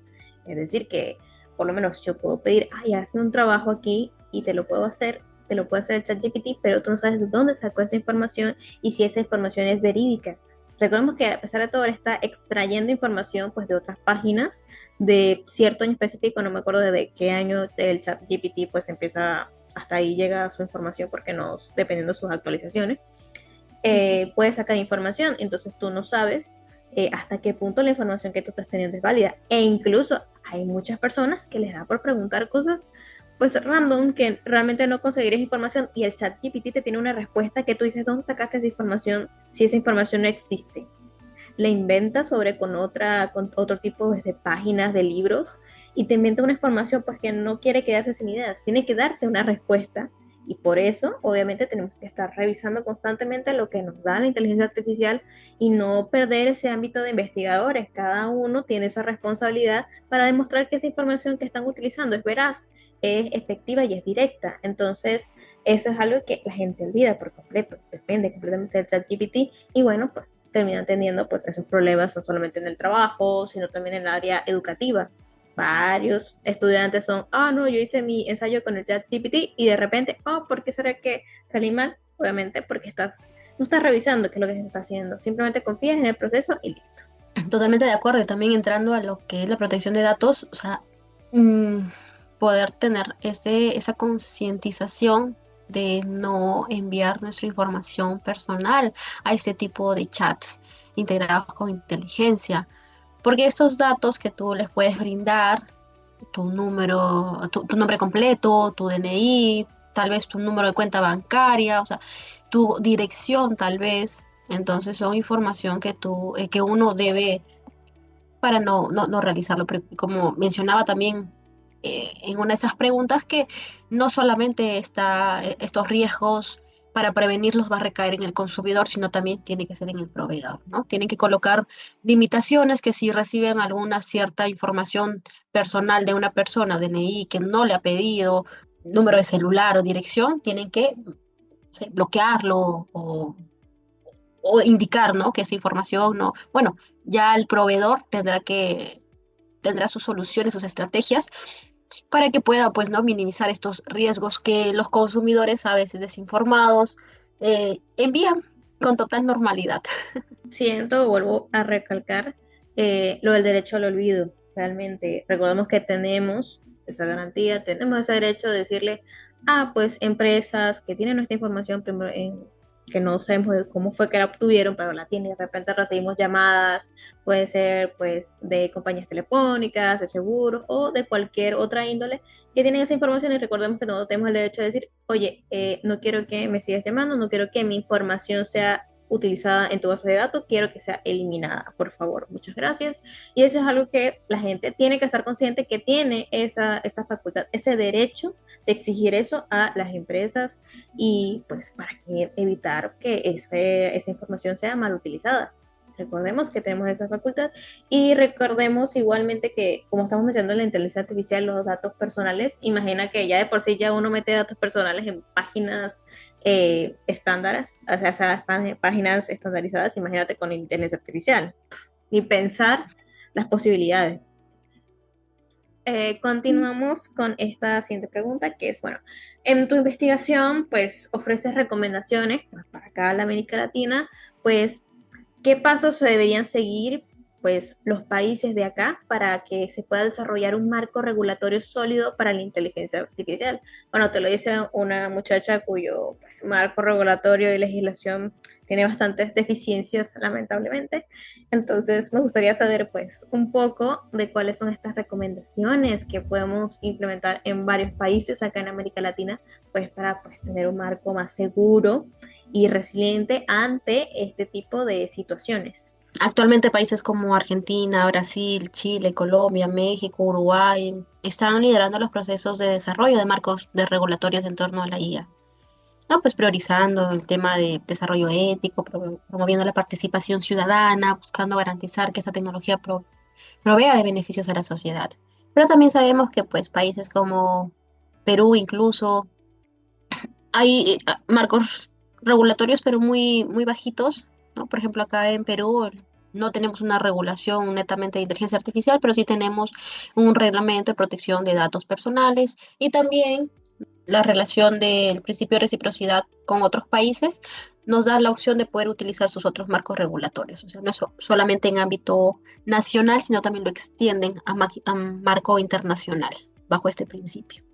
Es decir, que por lo menos yo puedo pedir, ay, hazme un trabajo aquí y te lo puedo hacer, te lo puede hacer el ChatGPT, pero tú no sabes de dónde sacó esa información y si esa información es verídica. Recordemos que a pesar de todo está extrayendo información pues de otras páginas de cierto año específico, no me acuerdo de qué año el ChatGPT pues empieza, hasta ahí llega su información porque nos, dependiendo de sus actualizaciones, puede sacar información, entonces tú no sabes hasta qué punto la información que tú estás teniendo es válida. E incluso hay muchas personas que les da por preguntar cosas pues random que realmente no conseguirías información y el chat GPT te tiene una respuesta que tú dices, ¿dónde sacaste esa información si esa información no existe? La inventa sobre con otro tipo de páginas, de libros, y te inventa una información porque no quiere quedarse sin ideas, tiene que darte una respuesta. Y por eso, obviamente, tenemos que estar revisando constantemente lo que nos da la inteligencia artificial y no perder ese ámbito de investigadores. Cada uno tiene esa responsabilidad para demostrar que esa información que están utilizando es veraz, es efectiva y es directa. Entonces, eso es algo que la gente olvida por completo, depende completamente del chat GPT y bueno, pues terminan teniendo pues esos problemas no solamente en el trabajo, sino también en el área educativa. Varios estudiantes son, no, yo hice mi ensayo con el chat GPT y de repente, ¿por qué será que salí mal? Obviamente porque no estás revisando qué es lo que se está haciendo, simplemente confías en el proceso y listo. Totalmente de acuerdo. Y también entrando a lo que es la protección de datos, o sea, mm, poder tener esa concientización de no enviar nuestra información personal a este tipo de chats integrados con inteligencia. Porque estos datos que tú les puedes brindar, tu número, tu nombre completo, tu DNI, tal vez tu número de cuenta bancaria, o sea, tu dirección tal vez, entonces son información que uno debe para no realizarlo. Pero como mencionaba también en una de esas preguntas, que no solamente está estos riesgos para prevenirlos va a recaer en el consumidor, sino también tiene que ser en el proveedor, ¿no? Tienen que colocar limitaciones que si reciben alguna cierta información personal de una persona, DNI, que no le ha pedido, número de celular o dirección, tienen que sí, bloquearlo o indicar, ¿no? Que esa información no, bueno, ya el proveedor tendrá sus soluciones, sus estrategias para que pueda, pues, ¿no? Minimizar estos riesgos que los consumidores a veces desinformados envían con total normalidad. Siento, vuelvo a recalcar lo del derecho al olvido. Realmente, recordemos que tenemos esa garantía, tenemos ese derecho de decirle, pues empresas que tienen nuestra información primero que no sabemos cómo fue que la obtuvieron, pero la tienen, de repente recibimos llamadas, puede ser pues de compañías telefónicas, de seguros o de cualquier otra índole que tienen esa información y recordemos que nosotros tenemos el derecho de decir, oye, no quiero que me sigas llamando, no quiero que mi información sea utilizada en tu base de datos, quiero que sea eliminada, por favor, muchas gracias. Y eso es algo que la gente tiene que estar consciente que tiene esa facultad, ese derecho de exigir eso a las empresas y pues para que evitar que esa información sea mal utilizada. Recordemos que tenemos esa facultad y recordemos igualmente que, como estamos mencionando en la inteligencia artificial, los datos personales, imagina que ya de por sí ya uno mete datos personales en páginas estándares, o sea, páginas estandarizadas, imagínate con inteligencia artificial. Ni pensar las posibilidades. Continuamos con esta siguiente pregunta, que es, bueno, en tu investigación, pues, ofreces recomendaciones pues, para acá la América Latina, pues, ¿qué pasos se deberían seguir pues, los países de acá para que se pueda desarrollar un marco regulatorio sólido para la inteligencia artificial? Bueno, te lo dice una muchacha cuyo pues, marco regulatorio y legislación tiene bastantes deficiencias, lamentablemente. Entonces, me gustaría saber pues un poco de cuáles son estas recomendaciones que podemos implementar en varios países acá en América Latina, pues para pues, tener un marco más seguro y resiliente ante este tipo de situaciones. Actualmente países como Argentina, Brasil, Chile, Colombia, México, Uruguay están liderando los procesos de desarrollo de marcos de regulatorios en torno a la IA. No, pues priorizando el tema de desarrollo ético, promoviendo la participación ciudadana, buscando garantizar que esta tecnología provea de beneficios a la sociedad. Pero también sabemos que pues países como Perú incluso hay marcos regulatorios pero muy bajitos, ¿no? Por ejemplo, acá en Perú no tenemos una regulación netamente de inteligencia artificial, pero sí tenemos un reglamento de protección de datos personales y también la relación del principio de reciprocidad con otros países, nos da la opción de poder utilizar sus otros marcos regulatorios. O sea, no es solamente en ámbito nacional, sino también lo extienden a marco internacional bajo este principio.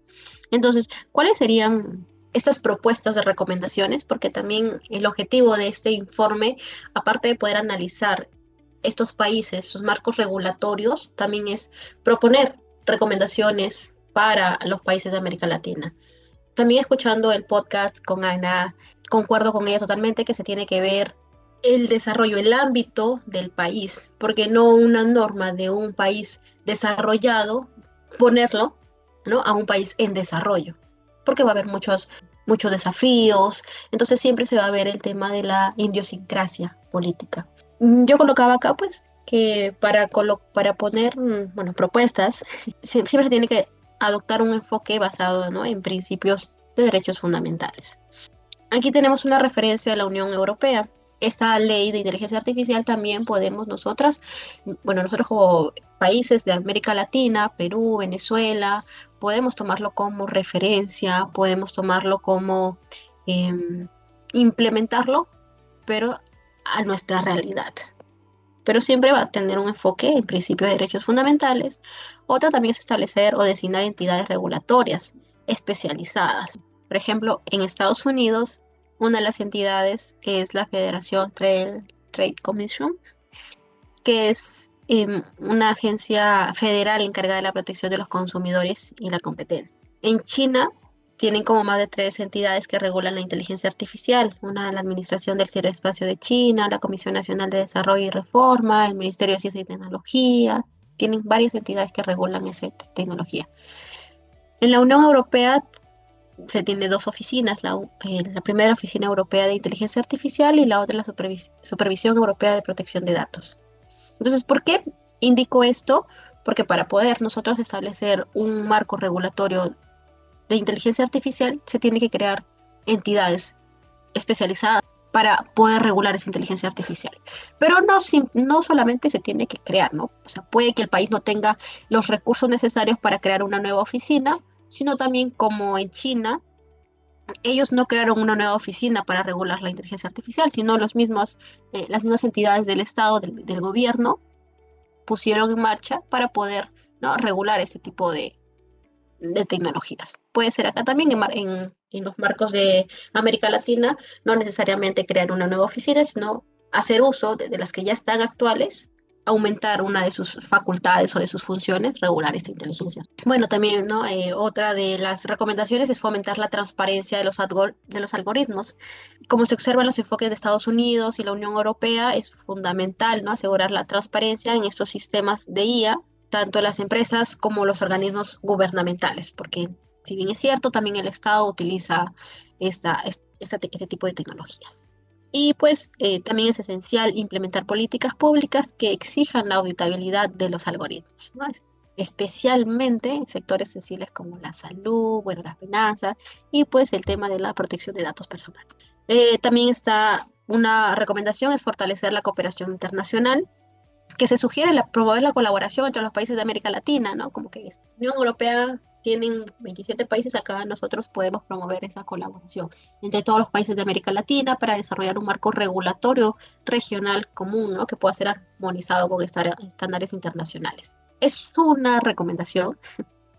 Entonces, ¿cuáles serían estas propuestas de recomendaciones? Porque también el objetivo de este informe, aparte de poder analizar estos países, sus marcos regulatorios, también es proponer recomendaciones para los países de América Latina. También escuchando el podcast con Ana, concuerdo con ella totalmente que se tiene que ver el desarrollo, el ámbito del país, porque no una norma de un país desarrollado, ponerlo, ¿no?, a un país en desarrollo, porque va a haber muchos desafíos, entonces siempre se va a ver el tema de la idiosincrasia política. Yo colocaba acá, pues, que para poner, bueno, propuestas, siempre se tiene que adoptar un enfoque basado, ¿no?, en principios de derechos fundamentales. Aquí tenemos una referencia de la Unión Europea. Esta ley de inteligencia artificial también podemos nosotros como países de América Latina, Perú, Venezuela, podemos tomarlo como referencia, podemos tomarlo como implementarlo, pero a nuestra realidad. Pero siempre va a tener un enfoque en principios de derechos fundamentales. Otra también es establecer o designar entidades regulatorias especializadas. Por ejemplo, en Estados Unidos, una de las entidades es la Federación Trade Commission, que es una agencia federal encargada de la protección de los consumidores y la competencia. En China tienen como más de 3 entidades que regulan la inteligencia artificial. Una, la Administración del Ciberespacio de China, la Comisión Nacional de Desarrollo y Reforma, el Ministerio de Ciencia y Tecnología. Tienen varias entidades que regulan esa tecnología. En la Unión Europea se tiene 2 oficinas, la primera, la Oficina Europea de Inteligencia Artificial, y la otra, la Supervisión Europea de Protección de Datos. Entonces, ¿por qué indico esto? Porque para poder nosotros establecer un marco regulatorio de inteligencia artificial, se tiene que crear entidades especializadas para poder regular esa inteligencia artificial. Pero no solamente se tiene que crear, ¿no? O sea, puede que el país no tenga los recursos necesarios para crear una nueva oficina, sino también, como en China, ellos no crearon una nueva oficina para regular la inteligencia artificial, sino las mismas entidades del Estado, del gobierno, pusieron en marcha para poder, ¿no?, regular ese tipo de tecnologías. Puede ser acá también en los marcos de América Latina, no necesariamente crear una nueva oficina, sino hacer uso de las que ya están actuales, aumentar una de sus facultades o de sus funciones, regular esta inteligencia. Bueno, también, ¿no?, otra de las recomendaciones es fomentar la transparencia de los algoritmos. Como se observa en los enfoques de Estados Unidos y la Unión Europea, es fundamental, ¿no?, asegurar la transparencia en estos sistemas de IA, tanto las empresas como los organismos gubernamentales, porque si bien es cierto, también el Estado utiliza este tipo de tecnologías. Y pues también es esencial implementar políticas públicas que exijan la auditabilidad de los algoritmos, ¿no?, especialmente en sectores sensibles como la salud, bueno, las finanzas y pues el tema de la protección de datos personales. También está una recomendación, es fortalecer la cooperación internacional, que se sugiere promover la colaboración entre los países de América Latina, ¿no? Como que la Unión Europea tienen 27 países, acá nosotros podemos promover esa colaboración entre todos los países de América Latina para desarrollar un marco regulatorio regional común, ¿no?, que pueda ser armonizado con estándares internacionales. Es una recomendación.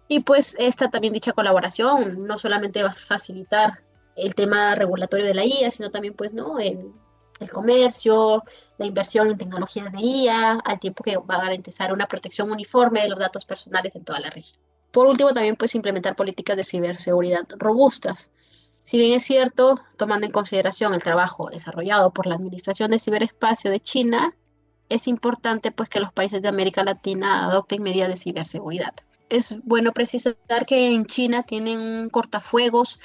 Y pues esta también dicha colaboración no solamente va a facilitar el tema regulatorio de la IA, sino también, pues, ¿no?, el comercio, la inversión en tecnologías de IA, al tiempo que va a garantizar una protección uniforme de los datos personales en toda la región. Por último, también puedes implementar políticas de ciberseguridad robustas. Si bien es cierto, tomando en consideración el trabajo desarrollado por la Administración de Ciberespacio de China, es importante, pues, que los países de América Latina adopten medidas de ciberseguridad. Es bueno precisar que en China tienen un cortafuegos,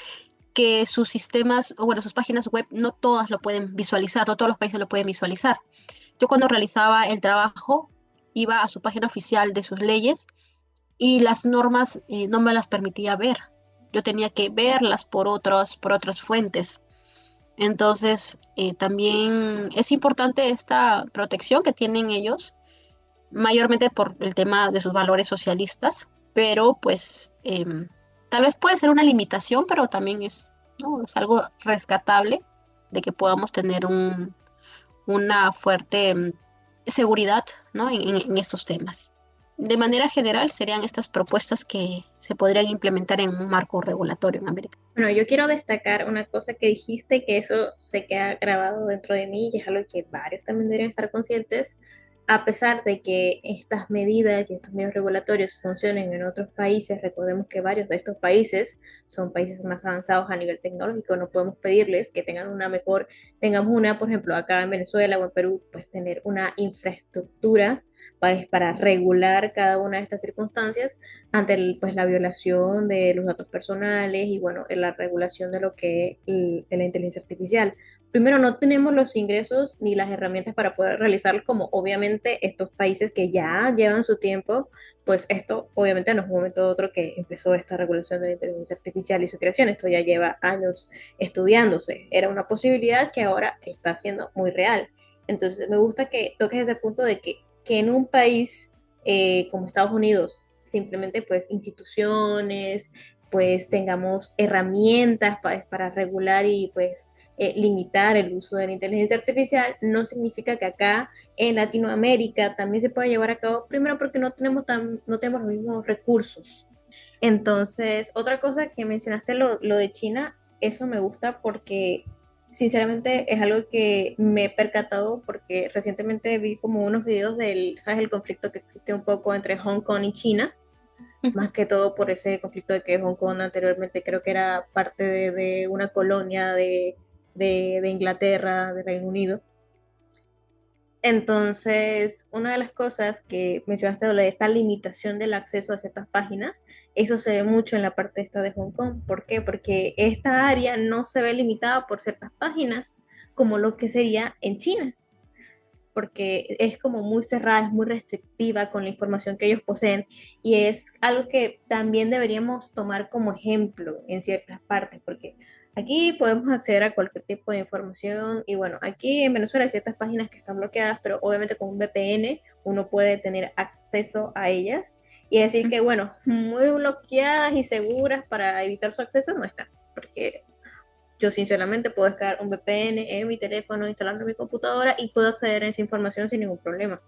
que sus sistemas, o bueno, sus páginas web, no todas lo pueden visualizar, no todos los países lo pueden visualizar. Yo, cuando realizaba el trabajo, iba a su página oficial de sus leyes y las normas no me las permitía ver. Yo tenía que verlas por otras fuentes. Entonces, también es importante esta protección que tienen ellos, mayormente por el tema de sus valores socialistas, pero pues tal vez puede ser una limitación, pero también es, ¿no? Es algo rescatable de que podamos tener una fuerte seguridad, ¿no? En estos temas. De manera general, serían estas propuestas que se podrían implementar en un marco regulatorio en América. Bueno, yo quiero destacar una cosa que dijiste, que eso se queda grabado dentro de mí y es algo que varios también deberían estar conscientes, a pesar de que estas medidas y estos medios regulatorios funcionen en otros países. Recordemos que varios de estos países son países más avanzados a nivel tecnológico, no podemos pedirles que tengan una mejor, tengamos una, por ejemplo, acá en Venezuela o en Perú, pues tener una infraestructura para regular cada una de estas circunstancias ante pues, la violación de los datos personales y bueno, en la regulación de lo que es la inteligencia artificial. Primero, no tenemos los ingresos ni las herramientas para poder realizarlo como obviamente estos países que ya llevan su tiempo, pues esto obviamente no es un momento u otro que empezó esta regulación de la inteligencia artificial y su creación, esto ya lleva años estudiándose, era una posibilidad que ahora está siendo muy real. Entonces me gusta que toques ese punto de que en un país como Estados Unidos, simplemente pues instituciones, pues tengamos herramientas para regular y pues limitar el uso de la inteligencia artificial, no significa que acá en Latinoamérica también se pueda llevar a cabo, primero porque no tenemos los mismos recursos. Entonces, otra cosa que mencionaste, lo de China, eso me gusta porque sinceramente es algo que me he percatado porque recientemente vi como unos videos del, ¿sabes? El conflicto que existe un poco entre Hong Kong y China, más que todo por ese conflicto de que Hong Kong anteriormente creo que era parte de una colonia de Inglaterra, de Reino Unido. Entonces, una de las cosas que mencionaste, lo de esta limitación del acceso a ciertas páginas, eso se ve mucho en la parte esta de Hong Kong. ¿Por qué? Porque esta área no se ve limitada por ciertas páginas como lo que sería en China, porque es como muy cerrada, es muy restrictiva con la información que ellos poseen y es algo que también deberíamos tomar como ejemplo en ciertas partes, porque aquí podemos acceder a cualquier tipo de información y bueno, aquí en Venezuela hay ciertas páginas que están bloqueadas, pero obviamente con un VPN uno puede tener acceso a ellas y decir que bueno, muy bloqueadas y seguras para evitar su acceso no están, porque yo sinceramente puedo descargar un VPN en mi teléfono, instalarlo en mi computadora y puedo acceder a esa información sin ningún problema.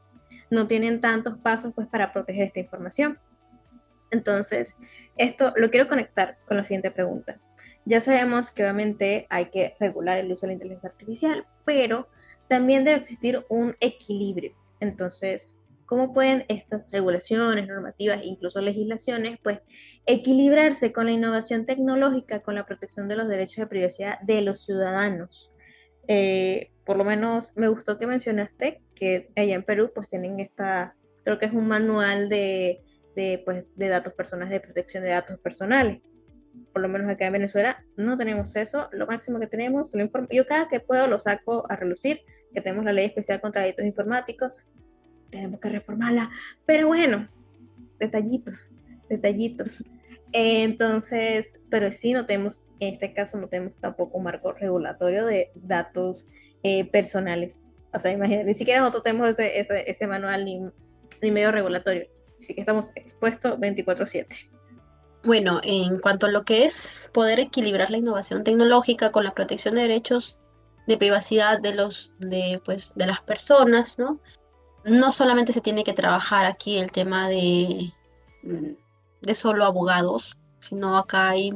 No tienen tantos pasos pues para proteger esta información. Entonces, esto lo quiero conectar con la siguiente pregunta. Ya sabemos que obviamente hay que regular el uso de la inteligencia artificial, pero también debe existir un equilibrio. Entonces, ¿cómo pueden estas regulaciones, normativas e incluso legislaciones, pues, equilibrarse con la innovación tecnológica, con la protección de los derechos de privacidad de los ciudadanos? Por lo menos me gustó que mencionaste que allá en Perú pues tienen esta, creo que es un manual pues, de datos personales, de protección de datos personales. Por lo menos acá en Venezuela no tenemos eso, lo máximo que tenemos, lo informo, yo cada que puedo lo saco a relucir, que tenemos la ley especial contra delitos informáticos, tenemos que reformarla, pero bueno, detallitos, detallitos. Entonces, pero sí no tenemos, en este caso no tenemos tampoco un marco regulatorio de datos personales. O sea, imagínate, ni siquiera nosotros tenemos ese manual ni medio regulatorio. Así que estamos expuestos 24/7. Bueno, en cuanto a lo que es poder equilibrar la innovación tecnológica con la protección de derechos de privacidad de las personas, ¿no? No solamente se tiene que trabajar aquí el tema mm, de solo abogados, sino acá hay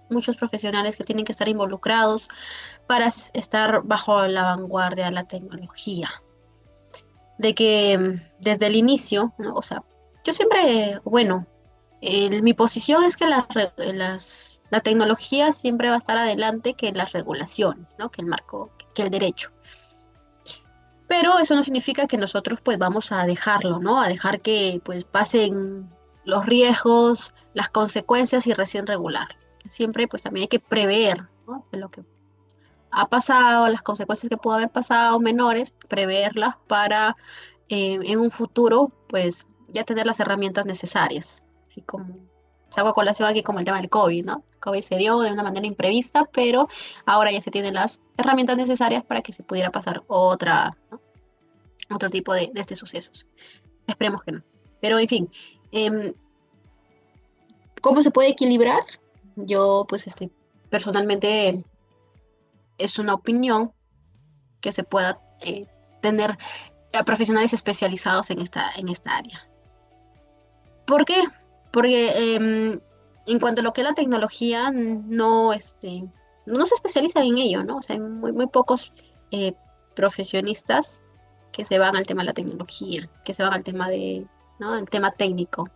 muchos profesionales que tienen que estar involucrados para estar bajo la vanguardia de la tecnología. De que desde el inicio, ¿no? O sea, yo siempre, bueno, mi posición es que la tecnología siempre va a estar adelante que las regulaciones, ¿no? Que el marco, que el derecho. Pero eso no significa que nosotros pues vamos a dejarlo, ¿no? A dejar que pues pasen los riesgos, las consecuencias y recién regular. Siempre pues también hay que prever, ¿no? De lo que ha pasado, las consecuencias que pudo haber pasado menores, preverlas para en un futuro pues ya tener las herramientas necesarias. Así como saco a colación aquí como el tema del COVID, ¿no? El COVID se dio de una manera imprevista, pero ahora ya se tienen las herramientas necesarias para que se pudiera pasar ¿no? Otro tipo de sucesos. Esperemos que no. Pero en fin, em, ¿Cómo se puede equilibrar? Yo, pues, personalmente es una opinión que se pueda tener a profesionales especializados en esta área. ¿Por qué? Porque en cuanto a lo que es la tecnología, no se especializan en ello, ¿no? O sea, hay muy pocos eh, profesionistas que se van al tema de la tecnología, que se van al tema ¿no? El tema técnico.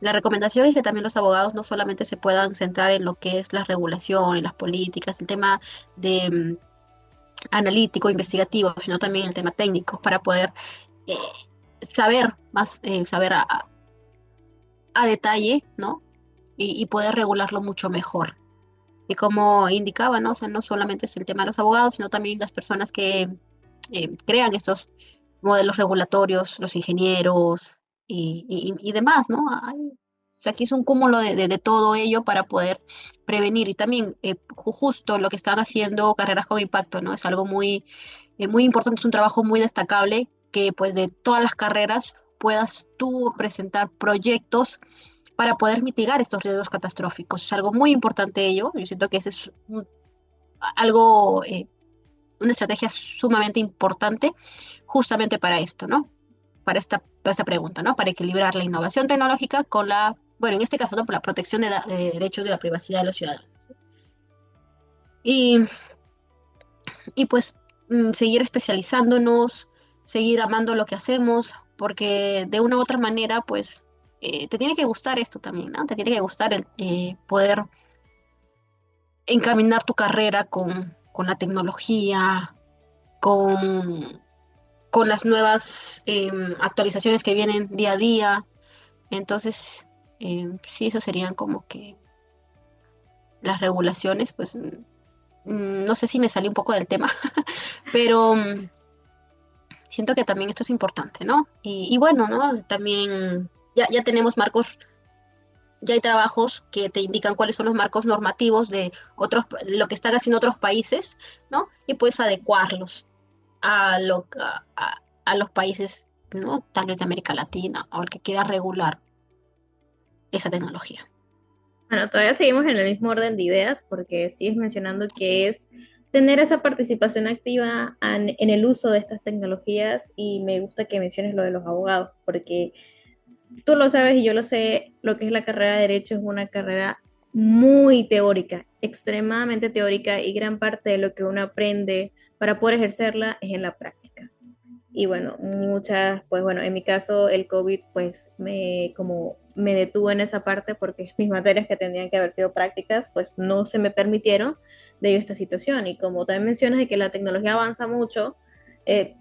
La recomendación es que también los abogados no solamente se puedan centrar en lo que es la regulación y las políticas, el tema de analítico, investigativo, sino también el tema técnico para poder eh, saber a detalle, ¿no? Y poder regularlo mucho mejor. Y como indicaba, ¿no? O sea, no solamente es el tema de los abogados, sino también las personas que crean estos modelos regulatorios, los ingenieros y demás, ¿no? O sea, aquí es un cúmulo de todo ello para poder prevenir y también justo lo que están haciendo carreras con impacto, ¿no? Es algo muy importante, es un trabajo muy destacable que pues de todas las carreras puedas tú presentar proyectos para poder mitigar estos riesgos catastróficos. Es algo muy importante ello. Yo siento que ese es algo, una estrategia sumamente importante justamente para esto, ¿no? Para esta pregunta, ¿no? Para equilibrar la innovación tecnológica con bueno, en este caso, ¿no? Por la protección de derechos de la privacidad de los ciudadanos. Y, y pues seguir especializándonos, seguir amando lo que hacemos, porque de una u otra manera, pues, te tiene que gustar esto también, ¿no? Te tiene que gustar el poder encaminar tu carrera con la tecnología, con, con las nuevas actualizaciones que vienen día a día. Entonces, sí, eso serían como que las regulaciones, pues no sé si me salí un poco del tema, pero siento que también esto es importante, ¿no? Y bueno, ¿no? También ya tenemos marcos, ya hay trabajos que te indican cuáles son los marcos normativos de lo que están haciendo otros países, ¿no? Y puedes adecuarlos a los países, ¿no? Tal vez de América Latina o el que quiera regular esa tecnología. Bueno, todavía seguimos en el mismo orden de ideas porque sigues mencionando que es tener esa participación activa en el uso de estas tecnologías y me gusta que menciones lo de los abogados porque tú lo sabes y yo lo sé, lo que es la carrera de Derecho es una carrera muy teórica, extremadamente teórica y gran parte de lo que uno aprende para poder ejercerla es en la práctica. Y bueno, muchas, pues bueno, en mi caso el COVID pues como me detuvo en esa parte porque mis materias que tendrían que haber sido prácticas pues no se me permitieron debido a esta situación. Y como también mencionas de que la tecnología avanza mucho,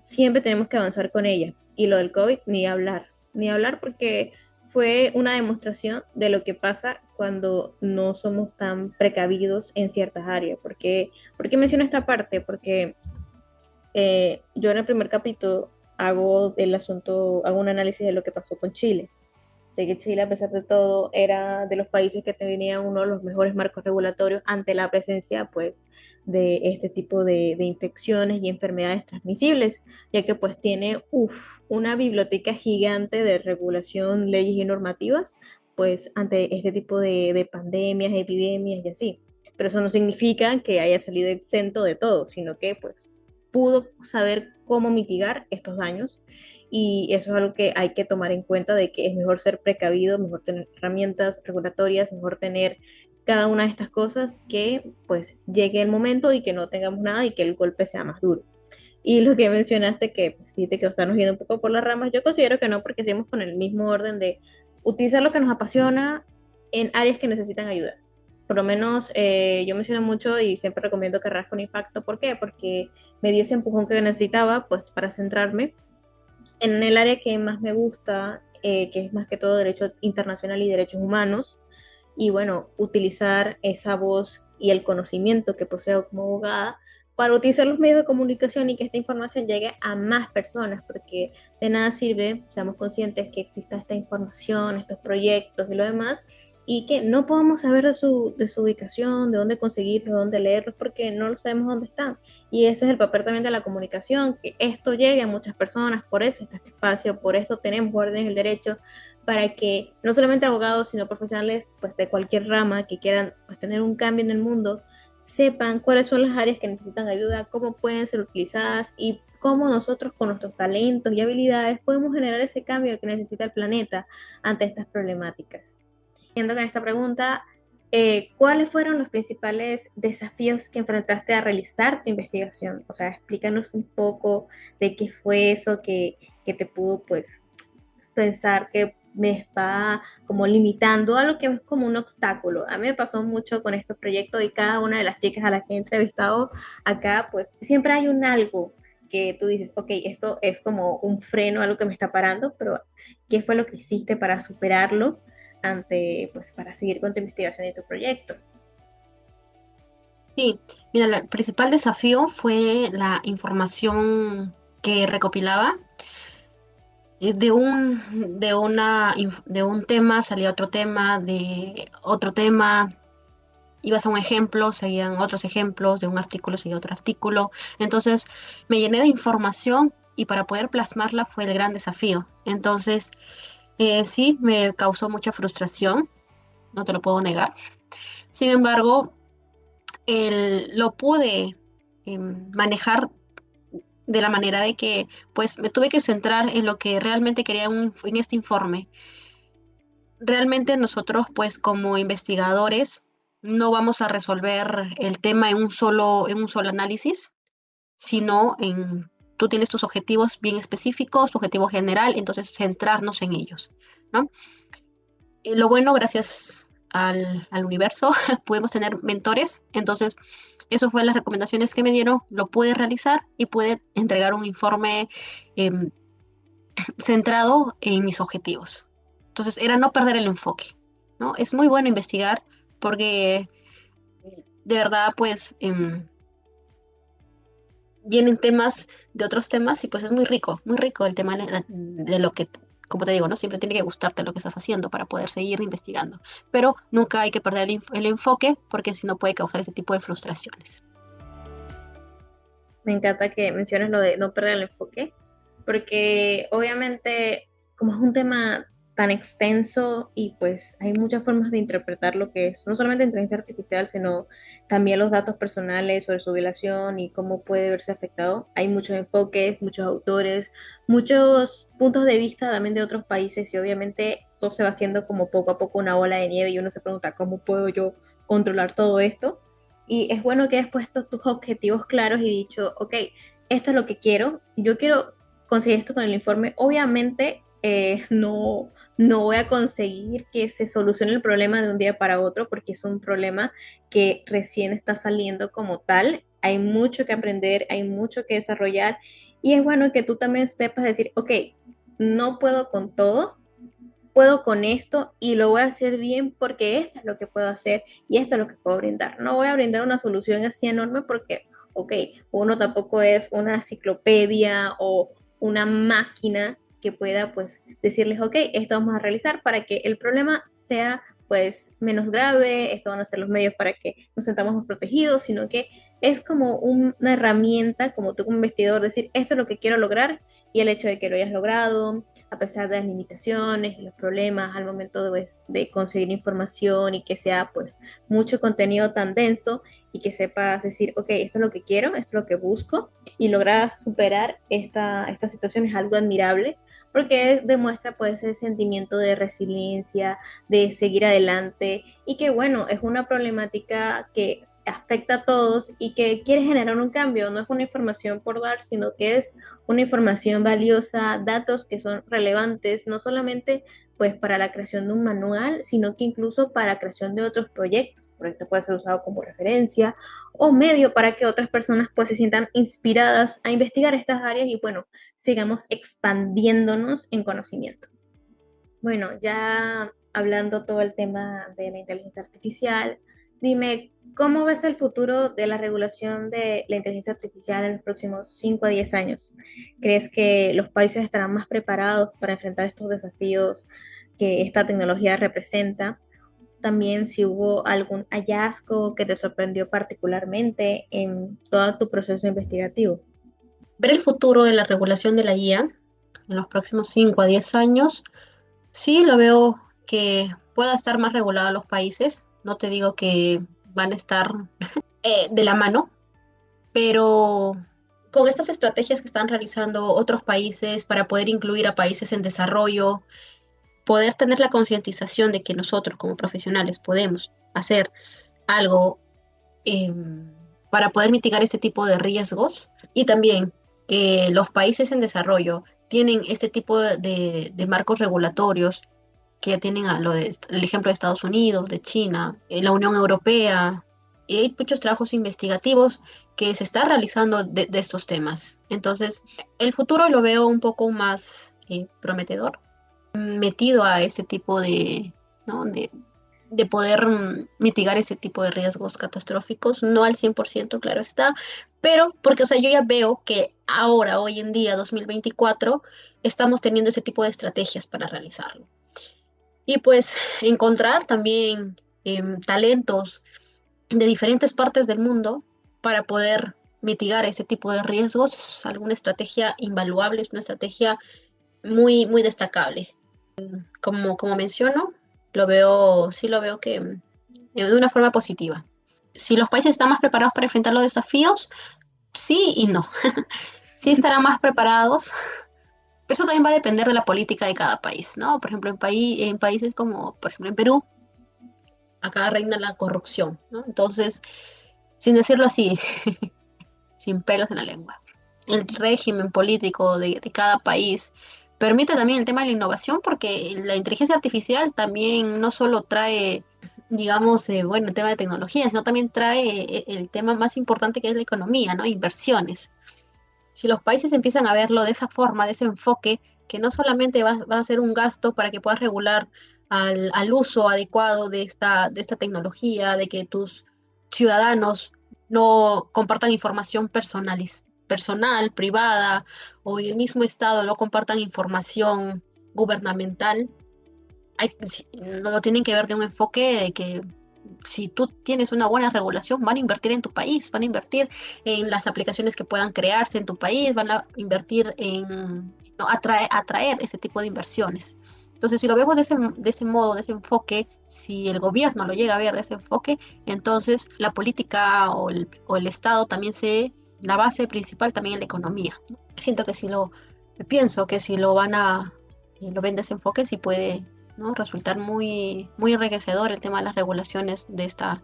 siempre tenemos que avanzar con ella. Y lo del COVID, ni hablar porque fue una demostración de lo que pasa cuando no somos tan precavidos en ciertas áreas. ¿Por qué menciono esta parte? Porque yo en el primer capítulo hago un análisis de lo que pasó con Chile. Sé que Chile, a pesar de todo, era de los países que tenían uno de los mejores marcos regulatorios ante la presencia, pues, de este tipo de infecciones y enfermedades transmisibles, ya que, pues, tiene, una biblioteca gigante de regulación, leyes y normativas, pues, ante este tipo de pandemias, epidemias y así. Pero eso no significa que haya salido exento de todo, sino que, pues, pudo saber cómo mitigar estos daños y eso es algo que hay que tomar en cuenta de que es mejor ser precavido, mejor tener herramientas regulatorias, mejor tener cada una de estas cosas que pues llegue el momento y que no tengamos nada y que el golpe sea más duro. Y lo que mencionaste que pues, dijiste que estamos yendo un poco por las ramas, yo considero que no porque seguimos con el mismo orden de utilizar lo que nos apasiona en áreas que necesitan ayuda. Por lo menos yo menciono mucho y siempre recomiendo carreras con impacto. ¿Por qué? Porque me dio ese empujón que necesitaba pues para centrarme en el área que más me gusta, que es más que todo derecho internacional y derechos humanos, y bueno, utilizar esa voz y el conocimiento que poseo como abogada para utilizar los medios de comunicación y que esta información llegue a más personas, porque de nada sirve, seamos conscientes que exista esta información, estos proyectos y lo demás, y que no podamos saber de su ubicación, de dónde conseguirlos, de dónde leerlos, porque no lo sabemos dónde están. Y ese es el papel también de la comunicación, que esto llegue a muchas personas, por eso está este espacio, por eso tenemos órdenes del derecho, para que no solamente abogados, sino profesionales pues, de cualquier rama que quieran pues, tener un cambio en el mundo, sepan cuáles son las áreas que necesitan ayuda, cómo pueden ser utilizadas y cómo nosotros con nuestros talentos y habilidades podemos generar ese cambio que necesita el planeta ante estas problemáticas. Siguiendo con esta pregunta, ¿cuáles fueron los principales desafíos que enfrentaste a realizar tu investigación? O sea, explícanos un poco de qué fue eso que te pudo, pues, pensar que me está como limitando a lo que es como un obstáculo. A mí me pasó mucho con estos proyectos y cada una de las chicas a las que he entrevistado acá, pues siempre hay un algo que tú dices, ok, esto es como un freno, algo que me está parando, pero ¿qué fue lo que hiciste para superarlo ante, pues, para seguir con tu investigación y tu proyecto? Sí, mira, el principal desafío fue la información que recopilaba. De un tema salía otro tema, de otro tema ibas a un ejemplo, seguían otros ejemplos, de un artículo seguía otro artículo. Entonces me llené de información y para poder plasmarla fue el gran desafío. Entonces, sí, me causó mucha frustración, no te lo puedo negar. Sin embargo, lo pude manejar de la manera de que pues me tuve que centrar en lo que realmente quería en este informe. Realmente nosotros pues como investigadores no vamos a resolver el tema en un solo análisis, sino tú tienes tus objetivos bien específicos, tu objetivo general, entonces centrarnos en ellos, ¿no? Lo bueno, gracias al universo, pudimos tener mentores, entonces eso fue las recomendaciones que me dieron, lo pude realizar y pude entregar un informe em, centrado en mis objetivos. Entonces era no perder el enfoque, ¿no? Es muy bueno investigar porque de verdad pues vienen temas de otros temas y pues es muy rico el tema de lo que, como te digo, ¿no? Siempre tiene que gustarte lo que estás haciendo para poder seguir investigando, pero nunca hay que perder el enfoque porque si no puede causar ese tipo de frustraciones. Me encanta que menciones lo de no perder el enfoque, porque obviamente como es un tema tan extenso y pues hay muchas formas de interpretar lo que es no solamente inteligencia artificial, sino también los datos personales sobre su violación y cómo puede verse afectado. Hay muchos enfoques, muchos autores, muchos puntos de vista también de otros países y obviamente esto se va haciendo como poco a poco una bola de nieve y uno se pregunta, ¿cómo puedo yo controlar todo esto? Y es bueno que hayas puesto tus objetivos claros y dicho, ok, esto es lo que quiero, yo quiero conseguir esto con el informe. Obviamente no voy a conseguir que se solucione el problema de un día para otro porque es un problema que recién está saliendo como tal. Hay mucho que aprender, hay mucho que desarrollar y es bueno que tú también sepas decir, ok, no puedo con todo, puedo con esto y lo voy a hacer bien porque esto es lo que puedo hacer y esto es lo que puedo brindar. No voy a brindar una solución así enorme porque, ok, uno tampoco es una enciclopedia o una máquina que pueda pues decirles, ok, esto vamos a realizar para que el problema sea pues menos grave, esto van a ser los medios para que nos sentamos más protegidos, sino que es como una herramienta, como tú como investigador, decir, esto es lo que quiero lograr y el hecho de que lo hayas logrado, a pesar de las limitaciones y los problemas al momento de conseguir información y que sea pues mucho contenido tan denso y que sepas decir, ok, esto es lo que quiero, esto es lo que busco y lograr superar esta situación es algo admirable porque demuestra pues ese sentimiento de resiliencia, de seguir adelante y que bueno, es una problemática que afecta a todos y que quiere generar un cambio, no es una información por dar, sino que es una información valiosa, datos que son relevantes, no solamente pues para la creación de un manual, sino que incluso para la creación de otros proyectos. El proyecto puede ser usado como referencia o medio para que otras personas pues se sientan inspiradas a investigar estas áreas y bueno, sigamos expandiéndonos en conocimiento. Bueno, ya hablando todo el tema de la inteligencia artificial, dime, ¿cómo ves el futuro de la regulación de la inteligencia artificial en los próximos 5 a 10 años? ¿Crees que los países estarán más preparados para enfrentar estos desafíos que esta tecnología representa? También si hubo algún hallazgo que te sorprendió particularmente en todo tu proceso investigativo. Ver el futuro de la regulación de la IA en los próximos 5 a 10 años. Sí, lo veo que pueda estar más regulado los países. No te digo que van a estar de la mano, pero con estas estrategias que están realizando otros países para poder incluir a países en desarrollo, poder tener la concientización de que nosotros como profesionales podemos hacer algo eh, para poder mitigar este tipo de riesgos y también que los países en desarrollo tienen este tipo de marcos regulatorios que ya tienen el ejemplo de Estados Unidos, de China, la Unión Europea, y hay muchos trabajos investigativos que se están realizando de estos temas. Entonces, el futuro lo veo un poco más prometedor, metido a este tipo ¿no? de poder mitigar ese tipo de riesgos catastróficos, no al 100%, claro está, pero porque, o sea, yo ya veo que ahora, hoy en día, 2024, estamos teniendo ese tipo de estrategias para realizarlo. Y pues encontrar también talentos de diferentes partes del mundo para poder mitigar ese tipo de riesgos es alguna estrategia invaluable, es una estrategia muy, muy destacable. Como menciono, sí lo veo que de una forma positiva. Si los países están más preparados para enfrentar los desafíos, sí y no. Sí estarán más preparados, pero eso también va a depender de la política de cada país, ¿no? Por ejemplo, en países como, por ejemplo, en Perú, acá reina la corrupción, ¿no? Entonces, sin decirlo así, sin pelos en la lengua, el régimen político de cada país permite también el tema de la innovación porque la inteligencia artificial también no solo trae, digamos, bueno, el tema de tecnología, sino también trae el tema más importante que es la economía, ¿no? Inversiones. Si los países empiezan a verlo de esa forma, de ese enfoque, que no solamente va a ser un gasto para que puedas regular al uso adecuado de esta tecnología, de que tus ciudadanos no compartan información personal, privada, o en el mismo estado no compartan información gubernamental, no lo tienen que ver de un enfoque de que si tú tienes una buena regulación, van a invertir en tu país, van a invertir en las aplicaciones que puedan crearse en tu país, van a invertir en ¿no? atraer ese tipo de inversiones. Entonces, si lo vemos de ese modo, de ese enfoque, si el gobierno lo llega a ver de ese enfoque, entonces la política o el Estado también la base principal también en la economía. Siento que pienso que si lo ven de ese enfoque, sí puede, ¿no? Resultar muy, muy enriquecedor el tema de las regulaciones de esta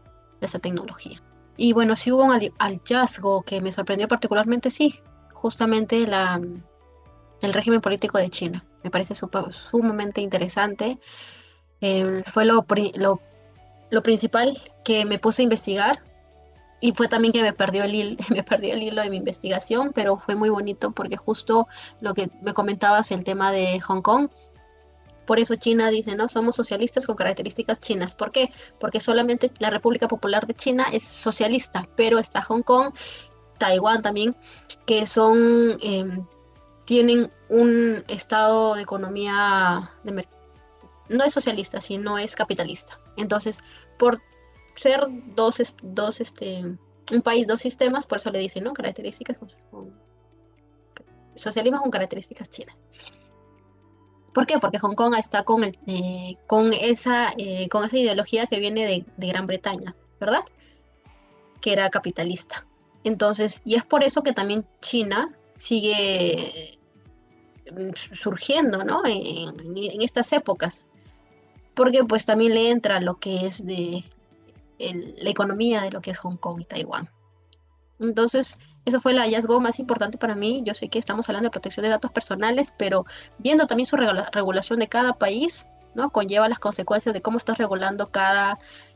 tecnología. Y bueno, sí hubo un hallazgo que me sorprendió particularmente, sí, justamente el régimen político de China. Me parece sumamente interesante. Fue lo principal que me puse a investigar y fue también que me perdió el hilo de mi investigación, pero fue muy bonito porque justo lo que me comentabas, el tema de Hong Kong, por eso China dice, ¿no? Somos socialistas con características chinas. ¿Por qué? Porque solamente la República Popular de China es socialista, pero está Hong Kong, Taiwán también, que tienen un estado de economía no es socialista, sino es capitalista. Entonces, por ser un país, dos sistemas, por eso le dicen, ¿no? Características socialismo con características chinas. ¿Por qué? Porque Hong Kong está con esa ideología que viene de Gran Bretaña, ¿verdad? Que era capitalista. Entonces, y es por eso que también China sigue surgiendo, ¿no? En estas épocas. Porque pues también le entra lo que es la economía de lo que es Hong Kong y Taiwán. Entonces, eso fue el hallazgo más importante para mí. Yo sé que estamos hablando de protección de datos personales, pero viendo también su regulación de cada país, ¿no? Conlleva las consecuencias de cómo estás regulando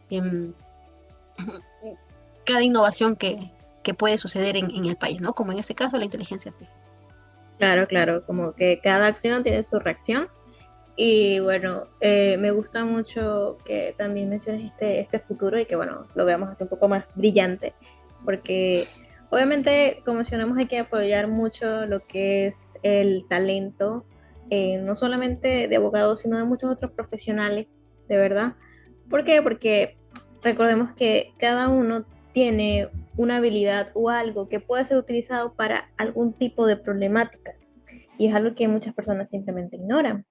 em, cada innovación que puede suceder en el país, ¿no? Como en este caso la inteligencia artificial. Claro, claro, como que cada acción tiene su reacción. Y bueno, me gusta mucho que también menciones este futuro y que bueno, lo veamos así un poco más brillante, porque obviamente, como mencionamos, hay que apoyar mucho lo que es el talento, no solamente de abogados, sino de muchos otros profesionales, de verdad. ¿Por qué? Porque recordemos que cada uno tiene una habilidad o algo que puede ser utilizado para algún tipo de problemática y es algo que muchas personas simplemente ignoran.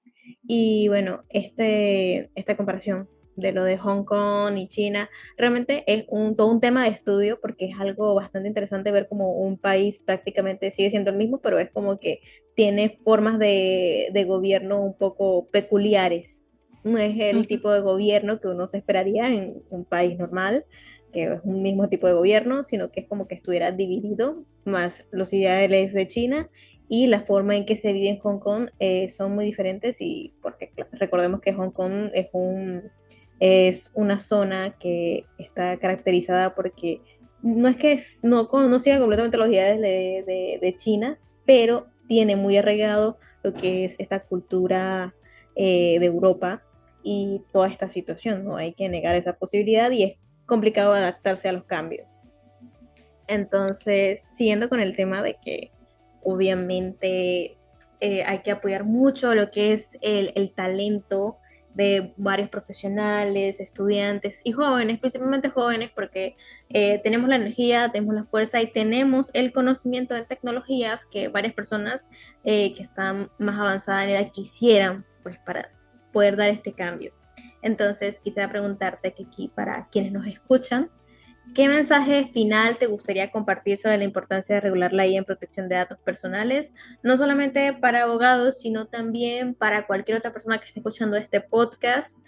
Y bueno, esta comparación de lo de Hong Kong y China realmente es todo un tema de estudio porque es algo bastante interesante ver como un país prácticamente sigue siendo el mismo, pero es como que tiene formas de gobierno un poco peculiares. No es el Ujú. tipo de gobierno que uno se esperaría en un país normal, que es un mismo tipo de gobierno, sino que es como que estuviera dividido, más los ideales de China y la forma en que se vive en Hong Kong son muy diferentes y porque recordemos que Hong Kong es una zona que está caracterizada porque no es que no siga completamente los ideales de China, pero tiene muy arraigado lo que es esta cultura de Europa y toda esta situación, no hay que negar esa posibilidad y es complicado adaptarse a los cambios. Entonces, siguiendo con el tema de que obviamente hay que apoyar mucho lo que es el talento de varios profesionales, estudiantes y jóvenes, principalmente jóvenes, porque tenemos la energía, tenemos la fuerza y tenemos el conocimiento de tecnologías que varias personas que están más avanzadas en edad quisieran, pues, para poder dar este cambio. Entonces, quisiera preguntarte que aquí, para quienes nos escuchan, ¿qué mensaje final te gustaría compartir sobre la importancia de regular la IA en protección de datos personales? No solamente para abogados, sino también para cualquier otra persona que esté escuchando este podcast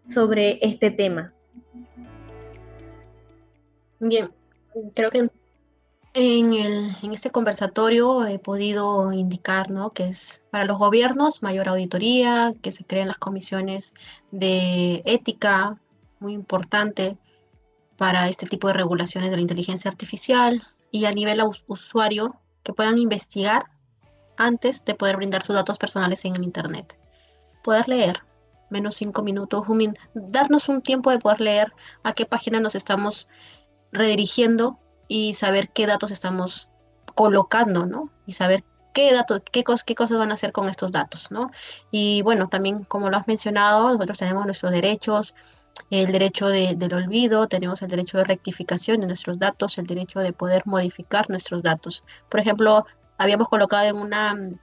sobre este tema. Bien, creo que en este conversatorio he podido indicar, ¿no?, que es para los gobiernos mayor auditoría, que se creen las comisiones de ética, muy importante para este tipo de regulaciones de la inteligencia artificial, y a nivel usuario, que puedan investigar antes de poder brindar sus datos personales en el Internet. Poder leer, menos 5 minutos, darnos un tiempo de poder leer a qué página nos estamos redirigiendo y saber qué datos estamos colocando, ¿no? Y saber qué datos, qué cosas van a hacer con estos datos, ¿no? Y bueno, también como lo has mencionado, nosotros tenemos nuestros derechos, el derecho del olvido, tenemos el derecho de rectificación de nuestros datos, el derecho de poder modificar nuestros datos. Por ejemplo, habíamos colocado en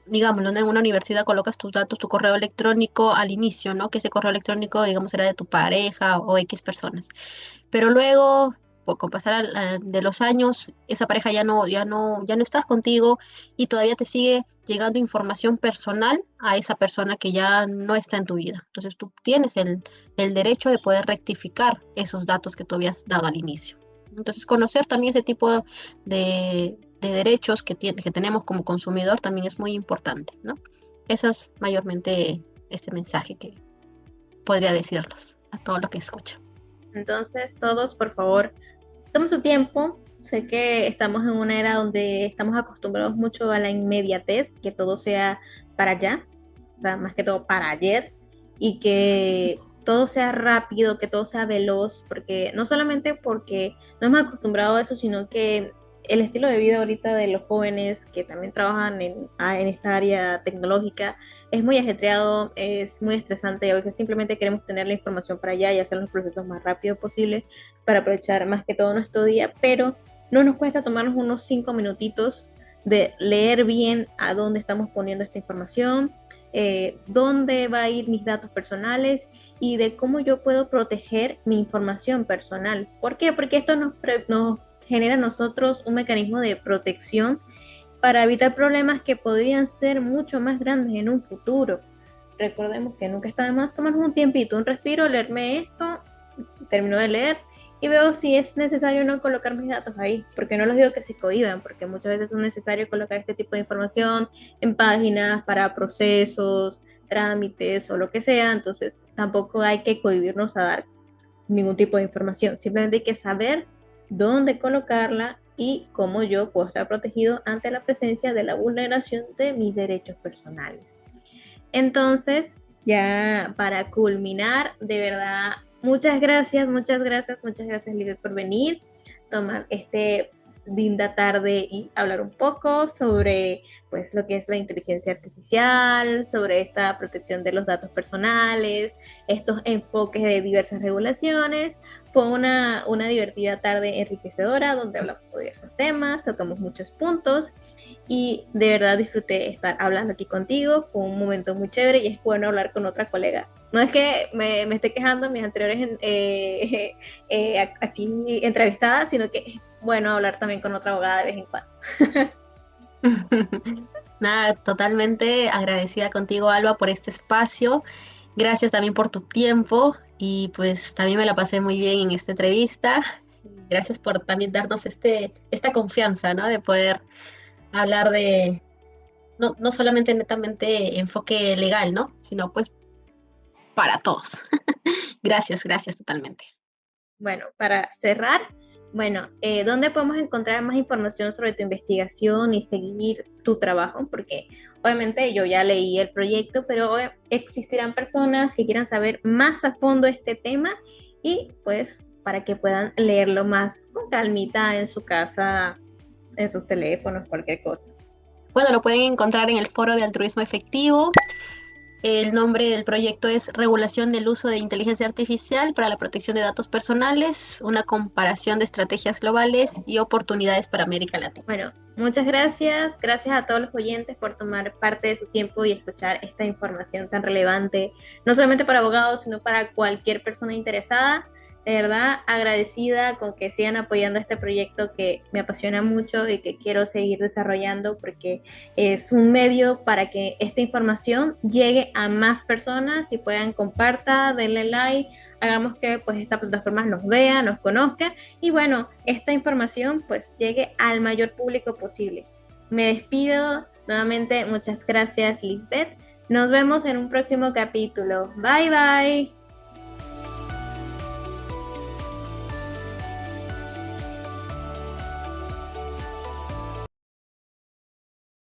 digámoslo, ¿no?, en una universidad colocas tus datos, tu correo electrónico al inicio, ¿no? Que ese correo electrónico, digamos, era de tu pareja o X personas. Pero luego, con pasar de los años, esa pareja ya no estás contigo y todavía te sigue llegando información personal a esa persona que ya no está en tu vida. Entonces tú tienes el derecho de poder rectificar esos datos que tú habías dado al inicio. Entonces conocer también ese tipo de derechos que tenemos como consumidor también es muy importante, ¿no? Ese es mayormente este mensaje que podría decirlos a todos los que escuchan. Entonces, todos, por favor, tomen su tiempo. Sé que estamos en una era donde estamos acostumbrados mucho a la inmediatez, que todo sea para allá, o sea, más que todo para ayer, y que todo sea rápido, que todo sea veloz, porque no solamente porque no hemos acostumbrado a eso, sino que el estilo de vida ahorita de los jóvenes que también trabajan en esta área tecnológica es muy ajetreado, es muy estresante y a veces simplemente queremos tener la información para allá y hacer los procesos más rápido posible para aprovechar más que todo nuestro día, pero no nos cuesta tomarnos unos 5 minutitos de leer bien a dónde estamos poniendo esta información, dónde va a ir mis datos personales y de cómo yo puedo proteger mi información personal. ¿Por qué? Porque esto nos genera a nosotros un mecanismo de protección para evitar problemas que podrían ser mucho más grandes en un futuro. Recordemos que nunca está de más tomarnos un tiempito, un respiro, leerme esto, termino de leer y veo si es necesario o no colocar mis datos ahí, porque no los digo que se cohiban, porque muchas veces es necesario colocar este tipo de información en páginas para procesos, trámites o lo que sea, entonces tampoco hay que cohibirnos a dar ningún tipo de información, simplemente hay que saber dónde colocarla y cómo yo puedo estar protegido ante la presencia de la vulneración de mis derechos personales. Entonces, ya para culminar, de verdad, muchas gracias, muchas gracias, muchas gracias, Livet, por venir, tomar este linda tarde y hablar un poco sobre pues lo que es la inteligencia artificial, sobre esta protección de los datos personales, estos enfoques de diversas regulaciones. fue una divertida tarde enriquecedora donde hablamos de diversos temas, tocamos muchos puntos y de verdad disfruté estar hablando aquí contigo. Fue un momento muy chévere y es bueno hablar con otra colega. No es que me esté quejando mis anteriores aquí entrevistadas, sino que es bueno hablar también con otra abogada de vez en cuando. Nada, totalmente agradecida contigo, Alba, por este espacio. Gracias también por tu tiempo y pues también me la pasé muy bien en esta entrevista. Gracias por también darnos esta confianza, ¿no? De poder hablar de, no solamente netamente enfoque legal, ¿no? Sino pues para todos. Gracias, gracias totalmente. Bueno, para cerrar, bueno, ¿dónde podemos encontrar más información sobre tu investigación y seguir tu trabajo? Porque obviamente yo ya leí el proyecto, pero existirán personas que quieran saber más a fondo este tema y pues para que puedan leerlo más con calmita en su casa, en sus teléfonos, cualquier cosa. Bueno, lo pueden encontrar en el Foro de Altruismo Efectivo. El nombre del proyecto es Regulación del uso de inteligencia artificial para la protección de datos personales, una comparación de estrategias globales y oportunidades para América Latina. Bueno, muchas gracias. Gracias a todos los oyentes por tomar parte de su tiempo y escuchar esta información tan relevante, no solamente para abogados, sino para cualquier persona interesada. De verdad, agradecida con que sigan apoyando este proyecto que me apasiona mucho y que quiero seguir desarrollando porque es un medio para que esta información llegue a más personas y puedan compartir, denle like, hagamos que pues esta plataforma nos vea, nos conozca y bueno, esta información pues llegue al mayor público posible. Me despido nuevamente, muchas gracias Lisbeth. Nos vemos en un próximo capítulo. Bye bye.